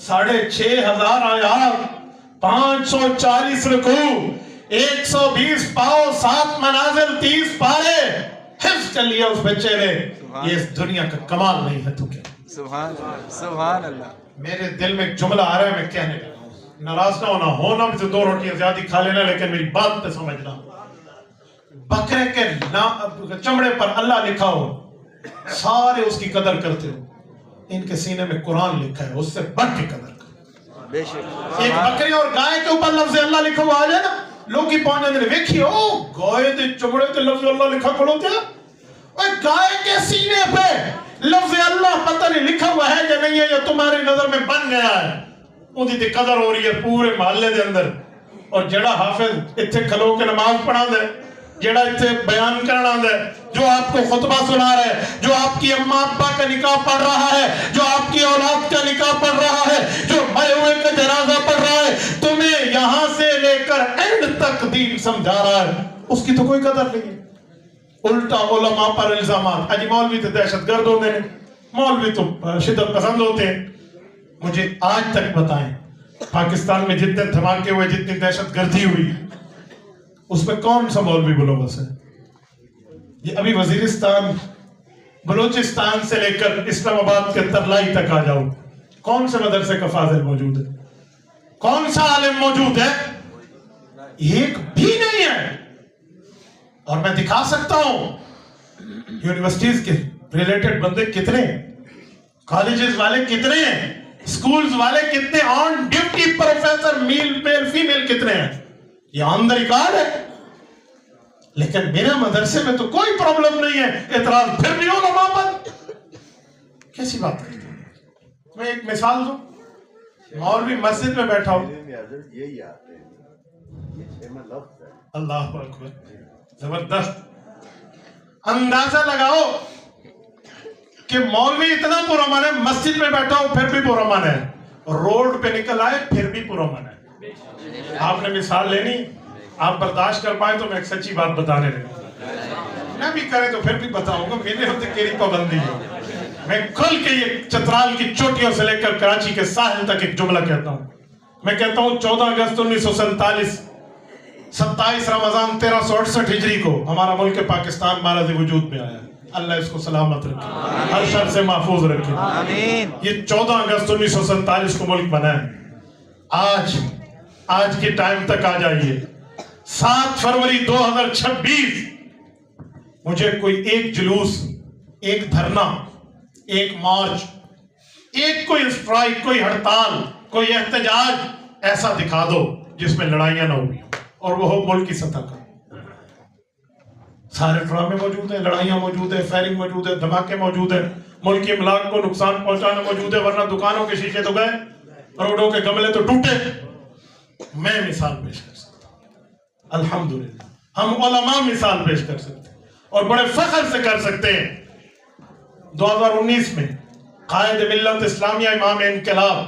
6,500 آیات، 540 رکوع، 120 پاؤ، 7 منازل، 30 پارے حفظ کر لیا اس بچے نے۔ یہ اس دنیا کا کمال نہیں ہے تو کیا؟ سبحان اللہ۔ میرے دل میں ایک جملہ آ رہا ہے، میں کہنے لگا ہوں، ناراض نہ ہونا بھی تو 2 روٹیاں زیادہ کھا لینا، لیکن میری بات پہ سمجھنا۔ بکرے کے چمڑے پر اللہ لکھا ہو، سارے اس کی قدر کرتے ہو، ان کے سینے میں قرآن لکھا ہے، اس سے بڑھ کے قدر کرو۔ بے شک۔ ایک بکری اور گائے کے اوپر لفظ اللہ لکھا ہوا آ جائے نا، لوگ ہی پہنچ جاتے ہیں، ویکھیے او گائے دے چمڑے تے لفظ اللہ لکھا کھڑو تھا، اور گائے کے سینے پہ لفظ اللہ پتہ نہیں لکھا ہوا ہے یا نہیں ہے، یا تمہاری نظر میں بن گیا ہے، اُن دی قدر ہو رہی ہے پورے محلے دے اندر۔ اور جڑا حافظ اتھے کھلو کے نماز پڑھا دے، جڑا اتھے بیان کرنا دے، جو آپ کو خطبہ سنا رہا ہے، جو آپ کی اماں ابا کا نکاح پڑھ رہا ہے، جو آپ کی اولاد کا نکاح پڑھ رہا ہے، جو مرے ہوئے کا جنازہ پڑھ رہا ہے، تمہیں یہاں سے لے کر اینڈ تک دین سمجھا رہا ہے، اس کی تو کوئی قدر نہیں ہے۔ الٹا علماء پر الزامات، اجی مولوی تو دہشت گرد ہوتے ہیں، مولوی تو شدت پسند ہوتے ہیں۔ مجھے آج تک بتائیں پاکستان میں جتنے دھماکے ہوئے، جتنی دہشت گردی ہوئی، اس میں کون سا مولوی ملوث ہے؟ یہ ابھی وزیرستان، بلوچستان سے لے کر اسلام آباد کے ترلائی تک آ جاؤ، کون سے مدرسے کا فاضل موجود ہے؟ کون سا عالم موجود ہے؟ ایک بھی نہیں ہے۔ اور میں دکھا سکتا ہوں یونیورسٹیز کے ریلیٹڈ بندے کتنے ہیں، کالجز والے کتنے ہیں, اسکولز والے کتنے, آن ڈیوٹی پروفیسر میل فیمیل کتنے ہیں, یہ آن دا ریکارڈ ہے. لیکن میرے مدرسے میں تو کوئی پرابلم نہیں ہے, اعتراض پھر بھی علماء پر. کیسی بات کرتے ہیں؟ میں ایک مثال دوں, مولوی مسجد میں بیٹھا ہوں, یہی آتے ہیں, اللہ اکبر, زبردست. اندازہ لگاؤ کہ مولوی اتنا پرامن ہے, مسجد میں بیٹھا ہو پھر بھی پرامن ہے, روڈ پہ نکل آئے پھر بھی پرامن ہے. آپ نے مثال لینی, آپ برداشت کر پائے تو میں ایک سچی بات بتانے لگا, میں بھی کرے تو پھر بھی بتاؤں گا, میرے ہوتے کیری پابندی ہے. میں کھل کے یہ چترال کی چوٹیوں سے لے کر کراچی کے ساحل تک ایک جملہ کہتا ہوں. میں کہتا ہوں 14 اگست 1947 27 رمضان 1368 ہجری کو ہمارا ملک پاکستان مہراز وجود میں آیا. اللہ اس کو سلامت رکھے, ہر شر سے محفوظ رکھے. آمین. یہ 14 اگست 1947 کو ملک بنا ہے. آج کی ٹائم تک آ جائیے, 7 فروری 2026 مجھے کوئی ایک جلوس, ایک دھرنا, ایک مارچ, ایک کوئی اسٹرائک, کوئی ہڑتال, کوئی احتجاج ایسا دکھا دو جس میں لڑائیاں نہ ہوئی, اور وہ ہو ملک کی سطح کا. سارے ڈرامے موجود ہیں, لڑائیاں موجود ہیں, فائرنگ موجود ہے, دھماکے موجود ہیں, ملک کی املاک کو نقصان پہنچانا موجود ہے, ورنہ دکانوں کے شیشے تو گئے, روڈوں کے گملے تو ٹوٹے. میں مثال پیش کر سکتا ہوں, الحمدللہ ہم علماء مثال پیش کر سکتے ہیں اور بڑے فخر سے کر سکتے ہیں. 2019 میں قائد ملت اسلامیہ امام انقلاب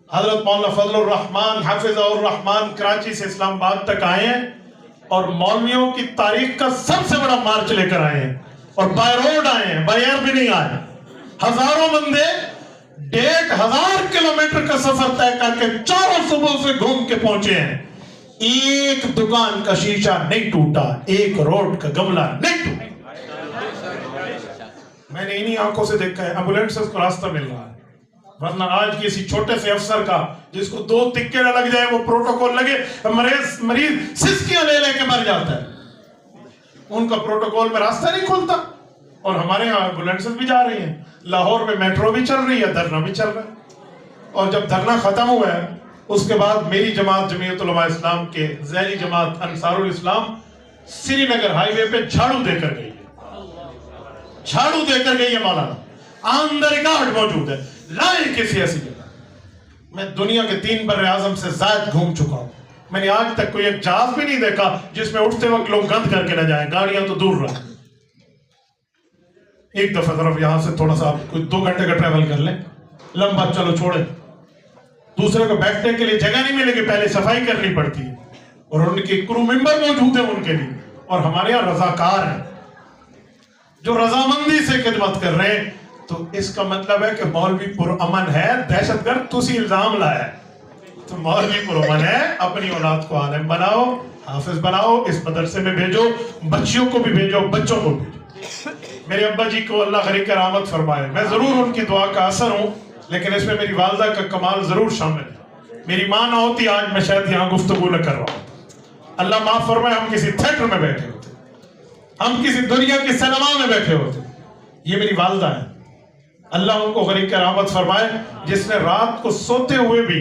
حضرت مولانا فضل الرحمان حافظ الرحمان کراچی سے اسلام آباد تک آئے ہیں, اور مولویوں کی تاریخ کا سب سے بڑا مارچ لے کر آئے ہیں, اور بائی روڈ آئے ہیں, بائی ایئر بھی نہیں آئے. ہزاروں بندے 1500 کلومیٹر کا سفر طے کر کے چاروں صوبوں سے گھوم کے پہنچے ہیں. ایک دکان کا شیشہ نہیں ٹوٹا, ایک روڈ کا گملہ نہیں ٹوٹا. میں نے انہی آنکھوں سے دیکھا ہے. ایمبولینس کو راستہ مل رہا ہے, ورنہ آج کسی چھوٹے سے افسر کا جس کو 2 تکے نہ لگ جائے, وہ پروٹوکول لگے, مریض سسکیاں لے لے کے مر جاتا ہے. ان کا پروٹوکول میں راستہ نہیں کھلتا. اور ہمارے یہاں ایمبولینس بھی جا رہی ہیں, لاہور میں میٹرو بھی چل رہی ہے, دھرنا بھی چل رہا ہے. اور جب دھرنا ختم ہوا ہے اس کے بعد میری جماعت جمعیت علماء اسلام کے ذیلی جماعت انصار الاسلام سری نگر ہائی وے پہ جھاڑو دے کر گئی ہے, جھاڑو دے کر گئی ہے مولانا, آن دا ریکارڈ موجود ہے. لائے کسی ایسی جگہ. میں دنیا کے 3 بر اعظم سے زائد گھوم چکا ہوں, میں نے آج تک کوئی ایک جہاز بھی نہیں دیکھا جس میں اٹھتے وقت لوگ گند کر کے نہ جائیں, گاڑیاں تو دور رہیں. ایک دفعہ طرف یہاں سے تھوڑا سا کوئی 2 گھنٹے کا ٹریول کر لیں, لمبا چلو چھوڑیں, دوسرے کو بیٹھنے کے لیے جگہ نہیں ملے گی, پہلے صفائی کرنی پڑتی ہے, اور ان کی کرو ممبر موجود ہیں ان کے لیے. اور ہمارے یہاں رضاکار ہیں جو رضامندی سے خدمت کر رہے ہیں. تو اس کا مطلب ہے کہ مولوی پرامن ہے, دہشت گرد تسی الزام لایا ہے. تو مولوی پرامن ہے, اپنی اولاد کو عالم بناؤ, حافظ بناؤ, اس مدرسے میں بھیجو, بچیوں کو بھی بھیجو, بچوں کو بھیجو. میرے ابا جی کو اللہ غریق رحمت فرمائے, میں ضرور ان کی دعا کا اثر ہوں, لیکن اس میں میری والدہ کا کمال ضرور شامل ہے. میری ماں نہ ہوتی آج میں شاید یہاں گفتگو نہ کر رہا ہوں. اللہ معاف فرمائے, ہم کسی تھیٹر میں بیٹھے ہوتے, ہم کسی دنیا کی سینما میں بیٹھے ہوتے. یہ میری والدہ ہے, اللہ ان کو غریق رحمت فرمائے, جس نے رات کو سوتے ہوئے بھی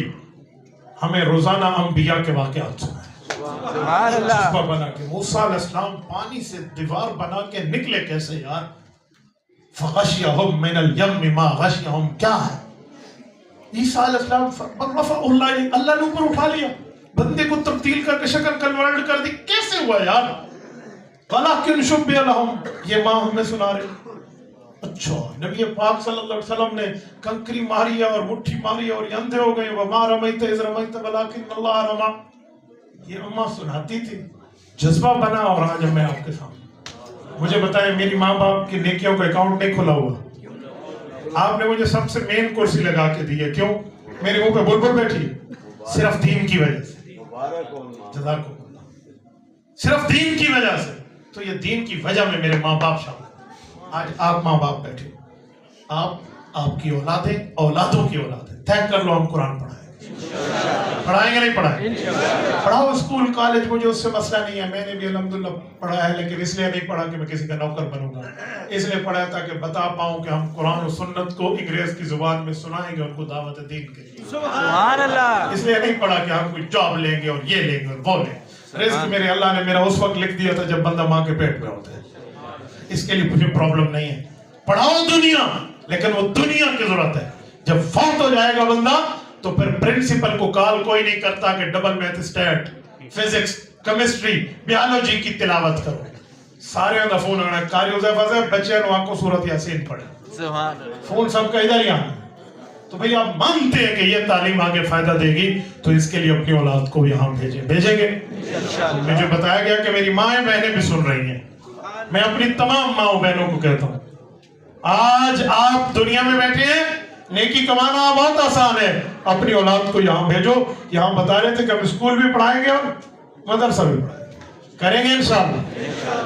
ہمیں روزانہ انبیاء کے واقعات سنائے. سبحان اللہ. بنا کے موسیٰ علیہ السلام پانی سے دیوار بنا کے نکلے کیسے یار, فغشیہم من الیم ما غشیہم, کیا ہے عیسیٰ علیہ السلام رفع اللہ نے اوپر اٹھا لیا, بندے کو تبدیل کر کے شکل کنورٹ کر دی, کیسے ہوا یار؟ ولیکن شبہ لہم, یہ ماں ہمیں سنا رہی. اچھا نبی پاک صلی اللہ علیہ وسلم نے کنکری ماری اور مٹھی ماری اور یہ اندھے ہو گئے, وما رمیت اذ رمیت ولکن اللہ رما. یہ اماں سناتی تھی, جذبہ بنا. اور آج میں آپ کے سامنے, مجھے بتائیں میری ماں باپ کی نیکیوں کا اکاؤنٹ نہیں کھلا ہوا, آپ نے مجھے سب سے مین کرسی لگا کے دی ہے. کیوں؟ میرے منہ پہ بلبل بیٹھی ہے, صرف دین کی وجہ سے. جزاکم اللہ, صرف دین کی وجہ سے. تو یہ دین کی وجہ میں میرے ماں باپ شامل. آج آپ ماں باپ بیٹھے, آپ کی اولادیں, اولادوں کی اولادیں, طے کر لو ہم قرآن پڑھائیں. پڑھائیں گے نہیں پڑھائیں؟ پڑھاؤ اسکول کالج، مجھے اس سے مسئلہ نہیں ہے، میں نے بھی الحمدللہ پڑھا ہے، لیکن اس لیے نہیں پڑھا کہ میں کسی کا نوکر بنوں گا، اس لیے پڑھا تاکہ بتا پاؤں کہ ہم قرآن و سنت کو انگریز کی زبان میں سنائیں گے ان کو دعوت دین کے لیے۔ سبحان اللہ۔ اس لیے نہیں پڑھا کہ ہم کوئی جاب لیں گے اور یہ لیں گے اور وہ لیں گے۔ رزق میرے اللہ نے میرا اس وقت لکھ دیا تھا جب بندہ ماں کے پیٹ میں ہوتا ہے، اس کے لیے مجھے پرابلم نہیں ہے۔ پڑھاؤ دنیا، لیکن وہ دنیا کی ضرورت ہے۔ جب فوت ہو جائے گا بندہ تو پھر پرنسپل کو کال کوئی نہیں کرتا کہ double math state, physics, chemistry, biology کی تلاوت کرو، سارے دا فون آنا کاری حذیفہ سے بچے نو آنکھوں سورت یاسین پڑھے، سبحان اللہ۔ فون سب کا ادھر ہی آنا۔ تو بھئی آپ مانتے ہیں کہ یہ تعلیم آگے فائدہ دے گی تو اس کے لیے اپنی اولاد کو یہاں بھیجیں گے۔ مجھے بتایا گیا کہ میری مائیں بہنیں بھی سن رہی ہیں، میں اپنی تمام ماں بہنوں کو کہتا ہوں آج آپ دنیا میں بیٹھے ہیں، نیکی کمانا بہت آسان ہے، اپنی اولاد کو یہاں بھیجو۔ یہاں بتا رہے تھے کہ ہم اسکول بھی پڑھائیں گے اور مدرسہ بھی پڑھائیں گے، کریں گے انشاءاللہ۔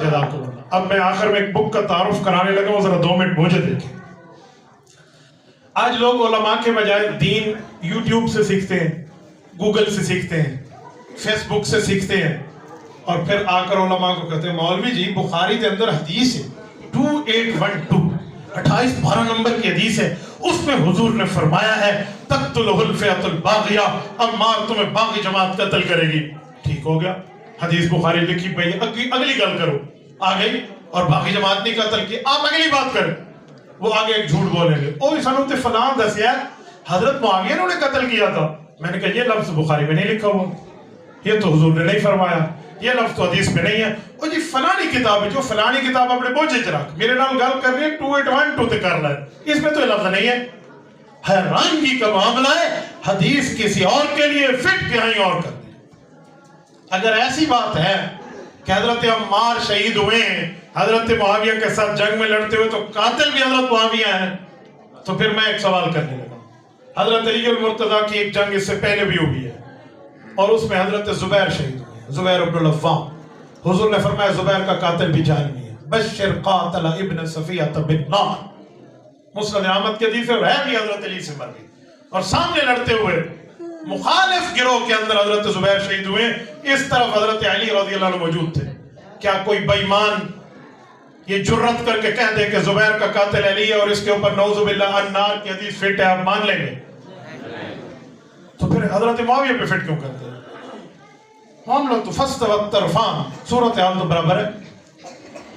جزاک اللہ۔ اب میں آخر میں ایک بک کا تعارف کرانے لگا ہوں، ذرا 2 منٹ مجھے دیکھیں۔ آج لوگ علماء کے بجائے دین یوٹیوب سے سیکھتے ہیں، گوگل سے سیکھتے ہیں، فیس بک سے سیکھتے ہیں، اور پھر آ کر علماء کو کہتے ہیں مولوی جی بخاری کے اندر حدیث ہے 2812 28-12 نمبر کی حدیث ہے، اس میں حضور نے فرمایا ہے تقتلہ الفئۃ الباغیہ، عمار تمہیں باغی جماعت قتل کرے گی۔ ٹھیک ہو گیا، حدیث بخاری لکھی پئی، اگلی گل کرو، آ گئی اور باغی جماعت نہیں قتل کی، آپ اگلی بات کریں۔ وہ آگے ایک جھوٹ بولیں گے، اوہ سنوں تے فلان دسیا حضرت معاویہ نے انہیں قتل کیا تھا۔ میں نے کہا یہ لفظ بخاری میں نہیں لکھا ہوا، یہ تو حضور نے نہیں فرمایا، یہ لفظ تو حدیث میں نہیں ہے۔ او جی فلانی کتاب ہے، جو فلانی کتاب اپنے بوجھے چراک میرے نال گل کر رہی ہے 2812 تے کر رہا ہے، اس میں تو یہ لفظ نہیں ہے۔ حیرانگی کا معاملہ ہے، حدیث کسی اور کے لیے فٹ کہیں اور کر دیں۔ اگر ایسی بات ہے کہ حضرت عمار شہید ہوئے ہیں حضرت معاویہ کے ساتھ جنگ میں لڑتے ہوئے، تو قاتل بھی حضرت معاویہ ہیں، تو پھر میں ایک سوال کرنے لگا۔ حضرت علی المرتضیٰ کی ایک جنگ اس سے پہلے بھی ہوئی ہے، اور اس میں حضرت زبیر شہید ہوئے ہیں، زبیر ابن العوام۔ حضور نے فرمایا زبیر کا قاتل بھی جہنمی ہے، بشر قاتل ابن صفیہ بالنار۔ مسند احمد کے حدیث ہے بھی حضرت علی سے مر گئی، اور سامنے لڑتے ہوئے مخالف گروہ کے اندر حضرت زبیر شہید ہوئے، اس طرف حضرت علی رضی اللہ عنہ موجود تھے۔ کیا کوئی بے ایمان یہ جرت کر کے کہہ دے کہ زبیر کا قاتل علی ہے اور اس کے اوپر نعوذ باللہ النار کی حدیث فٹ ہے، آپ مان لیں گے؟ تو پھر حضرت معاویہ پہ فٹ کیوں کرتے ہیں؟ معاملہ تو فاستوت طرفان، صورتحال تو برابر ہے۔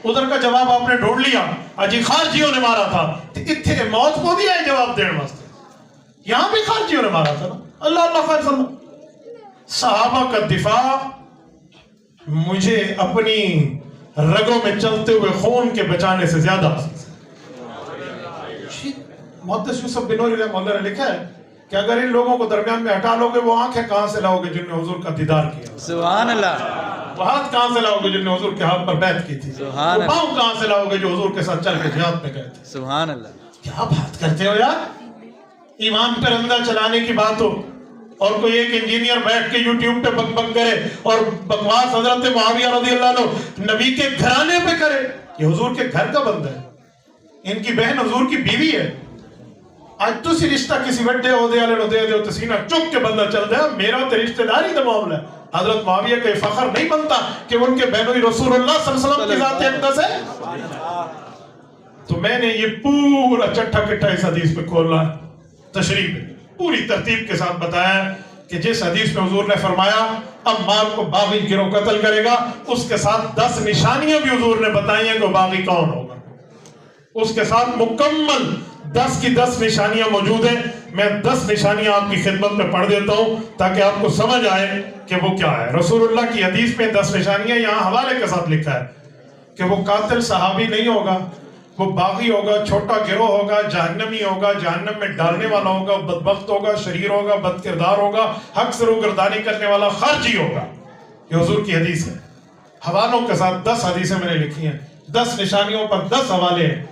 ادھر کا جواب آپ نے ڈھونڈ لیا، اجی خارجیوں نے مارا تھا، اتنے موت کو دیا ہے جواب دینے واسطے، یہاں بھی خارجیوں نے مارا تھا نا، اللہ اللہ خیر فرما۔ صحابہ کا دفاع مجھے اپنی رگوں میں چلتے ہوئے خون کے بچانے سے زیادہ عزیز ہے۔ محدث یوسف بن نوری رحمہ اللہ نے لکھا ہے کہ اگر ان لوگوں کو درمیان میں ہٹا لو گے، وہ آنکھیں کہاں سے لاؤ گے جن نے حضور کا دیدار کیا؟ سبحان اللہ۔ وہ ہاتھ کہاں سے لاؤ گے جن نے حضور کے ہاتھ پر بیعت کی تھی؟ سبحان وہ پاؤں کہاں سے لاؤ گے جو حضور کے ساتھ چل کے جہاد میں گئے تھے؟ سبحان اللہ۔ کیا بات کرتے ہو یار، ایمان پر اندھا چلانے کی بات ہو، اور کوئی ایک انجینئر بیٹھ کے یوٹیوب پہ بک بک کرے اور بکواس حضرت معاویہ رضی اللہ عنہ نبی کے گھرانے پہ کرے۔ یہ حضور کے گھر کا بندہ ہے، ان کی بہن حضور کی بیوی ہے۔ آج تو سی رشتہ کسی وڈے عہدے والے نو دے دے تو سینہ چک کے بندہ چل دے، میرا تو رشتہ داری کا معاملہ ہے۔ حضرت معاویہ کا فخر نہیں بنتا کہ ان کے بہنوئی رسول اللہ صلی اللہ علیہ وسلم کی ذات اقدس ہے۔ تو میں نے یہ پورا چٹھا کٹھا اس حدیث پہ کھولنا ہے، تشریح پہ پوری ترتیب کے ساتھ بتایا کہ جس حدیث میں حضور نے فرمایا عمار کو باغی گروہ قتل کرے گا، اس کے ساتھ 10 نشانیاں بھی حضور نے بتائی ہیں کہ باغی کون ہوگا۔ اس کے ساتھ مکمل 10 کی 10 نشانیاں موجود ہیں۔ میں 10 نشانیاں آپ کی خدمت میں پڑھ دیتا ہوں تاکہ آپ کو سمجھ آئے کہ وہ کیا ہے۔ رسول اللہ کی حدیث میں 10 نشانیاں یہاں حوالے کے ساتھ لکھا ہے کہ وہ قاتل صحابی نہیں ہوگا، وہ باغی ہوگا، چھوٹا گروہ ہوگا، جہنمی ہوگا، جہنم میں ڈالنے والا ہوگا، بدبخت ہوگا، شریر ہوگا، بد کردار ہوگا، حق سے روگردانی کرنے والا خارجی ہوگا۔ یہ حضور کی حدیث ہے، حوالوں کے ساتھ 10 حدیثیں میں نے لکھی ہیں، 10 نشانیوں پر 10 حوالے ہیں۔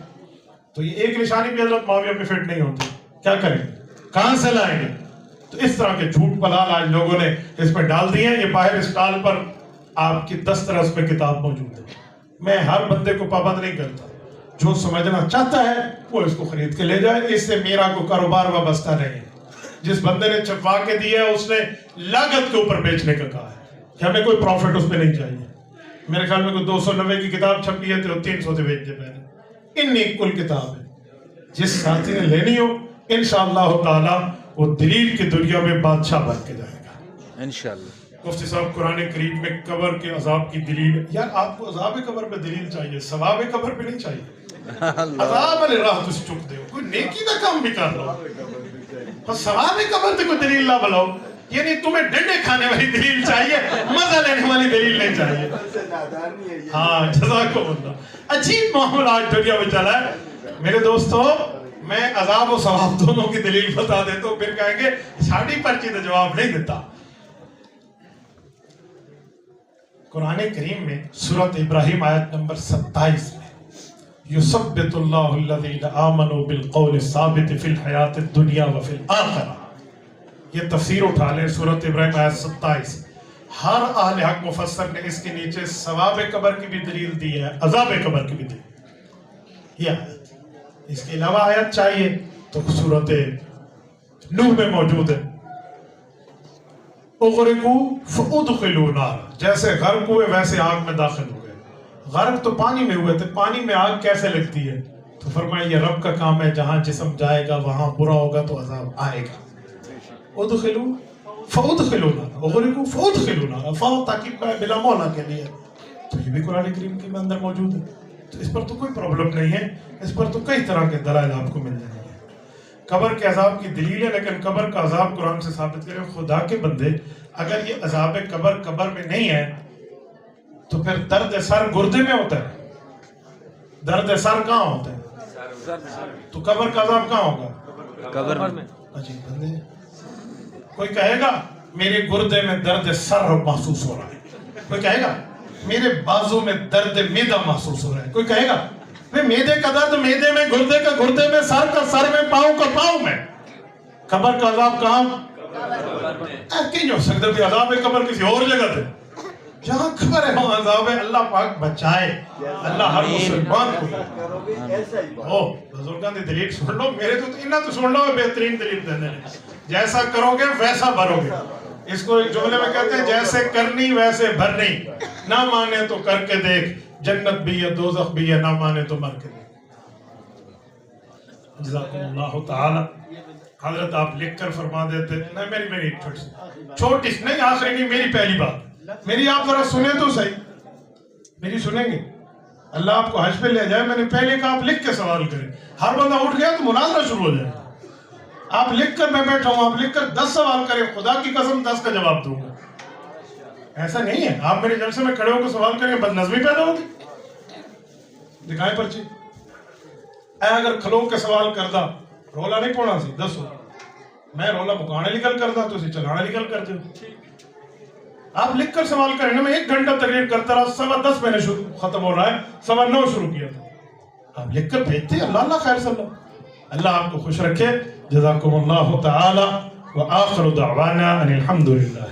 تو یہ ایک نشانی بھی حضرت معاویہ پہ فٹ نہیں ہوتی، کیا کریں گے، کہاں سے لائیں گے؟ تو اس طرح کے جھوٹ پلال آج لوگوں نے اس پہ ڈال دیے ہیں۔ یہ باہر اسٹال پر آپ کی 10 طرح اس پہ کتاب موجود ہے۔ میں ہر بندے کو پابند نہیں کرتا، جو سمجھنا چاہتا ہے وہ اس کو خرید کے لے جائے، اس سے میرا کوئی کاروبار وابستہ نہیں ہے۔ جس بندے نے چھپوا کے دیا ہے اس نے لاگت کے اوپر بیچنے کا کہا ہے کہ ہمیں کوئی پروفٹ اس پہ نہیں چاہیے. میرے خیال میں کوئی 290 کی کتاب چھپی ہے تو 300 سے بیچ دے پہلے. انی کل کتاب ہے. جس ساتھی نے لینی ہو انشاءاللہ تعالی وہ دلیل کی دنیا میں بادشاہ بن کے جائے گا انشاءاللہ. مفتی صاحب قرآن کریم میں قبر کے عذاب کی دلیل. یار آپ کو عذاب قبر پہ دلیل چاہیے, ثواب قبر پہ نہیں چاہیے. عذاب والے راہ تسی چک دے, کوئی نیکی دا کام بھی کر لو, اور ثواب قبر تے کوئی دلیل نہ بلاؤ. یعنی تمہیں ڈنڈے کھانے والی دلیل چاہیے, مزہ لینے والی دلیل نہیں چاہیے. ہاں جزاکم اللہ. عجیب معاملہ آج دنیا میں چلا ہے میرے دوستو. میں عذاب و ثواب دونوں کی دلیل بتا دیتا ہوں, پھر کہیں گے ساڑھی پرچی تو جواب نہیں دیتا. قرآن کریم میں سورۃ ابراہیم آیت نمبر 27 میں یثبت اللہ الذین آمنوا بالقول الثابت فی الحیات الدنیا وفی الآخرہ. یہ تفسیر اٹھا لیں سورۃ ابراہیم آیت 27. ہر اہل حق مفسر نے اس کے نیچے ثواب قبر کی بھی دلیل دی ہے, عذاب قبر کی بھی دلیل. یہ آیت, اس کے علاوہ آیت چاہیے تو سورۃ نوح میں موجود ہے. اغرقوا فادخلوا نارا, جیسے غرق ہوئے ویسے آگ میں داخل ہوئے. غرق تو پانی میں ہوئے تھے, پانی میں آگ کیسے لگتی ہے؟ تو فرمایا یہ رب کا کام ہے, جہاں جسم جائے گا وہاں برا ہوگا تو عذاب آئے گا. ادخلوا فادخلوا نارا, اغرقوا فادخلوا نارا, فا تاکید کا بلا مولا کے لیے. تو یہ بھی قرآن کریم کے اندر موجود ہے. تو اس پر تو کوئی پرابلم نہیں ہے, اس پر تو کئی طرح کے دلائل آپ کو مل جائیں گے. قبر کے عذاب کی دلیل ہے, لیکن قبر کا عذاب قرآن سے ثابت کرے. خدا کے بندے اگر یہ عذاب قبر میں نہیں ہے تو پھر درد سر گردے میں ہوتا ہے, درد سر کہاں ہوتا ہے؟ تو قبر کا عذاب کہاں ہوگا؟ قبر میں. عجیب بندے. کوئی کہے گا میرے گردے میں درد سر محسوس ہو رہا ہے, کوئی کہے گا میرے بازو میں درد معدہ محسوس ہو رہا ہے, کوئی کہے گا میدے کا درد میدے میں, گردے کا گردے میں, سر کا سر میں, پاؤں کا پاؤں میں. قبر کا عذاب کہاں؟ کہیں ہو سکتا ہے عذاب قبر کسی اور جگہ تھے, جہاں قبر ہے وہاں عذاب ہے. اللہ پاک بچائے, اللہ ہر مسلمان کو. بزرگان دی دلیل سن لو, میرے تو انہاں تو سن لو, بہترین دلیل دینے ہیں. جیسا کرو گے ویسا بھرو گے. اس کو ایک جملے میں کہتے ہیں جیسے کرنی ویسے بھرنی. نہ مانے تو کر کے دیکھ, جنت بھی ہے دوزخ بھی ہے, نہ مانے تو مر کے دیکھ. جزاکم اللہ تعالی. حضرت آپ لکھ کر فرما دیتے. نہیں میری چھوٹی نہیں, آخری نہیں, میری پہلی بات میری آپ ذرا سنیں تو صحیح, میری سنیں گے. اللہ آپ کو حج پہ لے جائے. میں نے پہلے کہا آپ لکھ کے سوال کریں. ہر بندہ اٹھ گیا تو مناظرہ شروع ہو جائے. آپ لکھ کر, میں بیٹھا ہوں, آپ لکھ کر 10 سوال کریں, خدا کی قسم 10 کا جواب دوں گا. ایسا نہیں ہے. آپ میرے جلسے میں کھڑے ہو کے سوال کریں, بد نظمی پیدا ہوگی. دکھائیں پرچی. اے اگر کھلو کے سوال کردا رولا نہیں پونا سی, دسو میں رولا مکانے لکل کردا تو اسی چلانے لکل کر دے. آپ لکھ کر سوال کریں نا. میں 1 گھنٹہ تقریر کرتا رہا, 10:15 میں نے ختم ہو رہا ہے, 9:15 شروع کیا تھا. آپ لکھ کر بھیجتے. اللہ خیر صلی اللہ. اللہ آپ کو خوش رکھے. جزاکم اللہ تعالی. وآخر دعوانا ان الحمد للہ.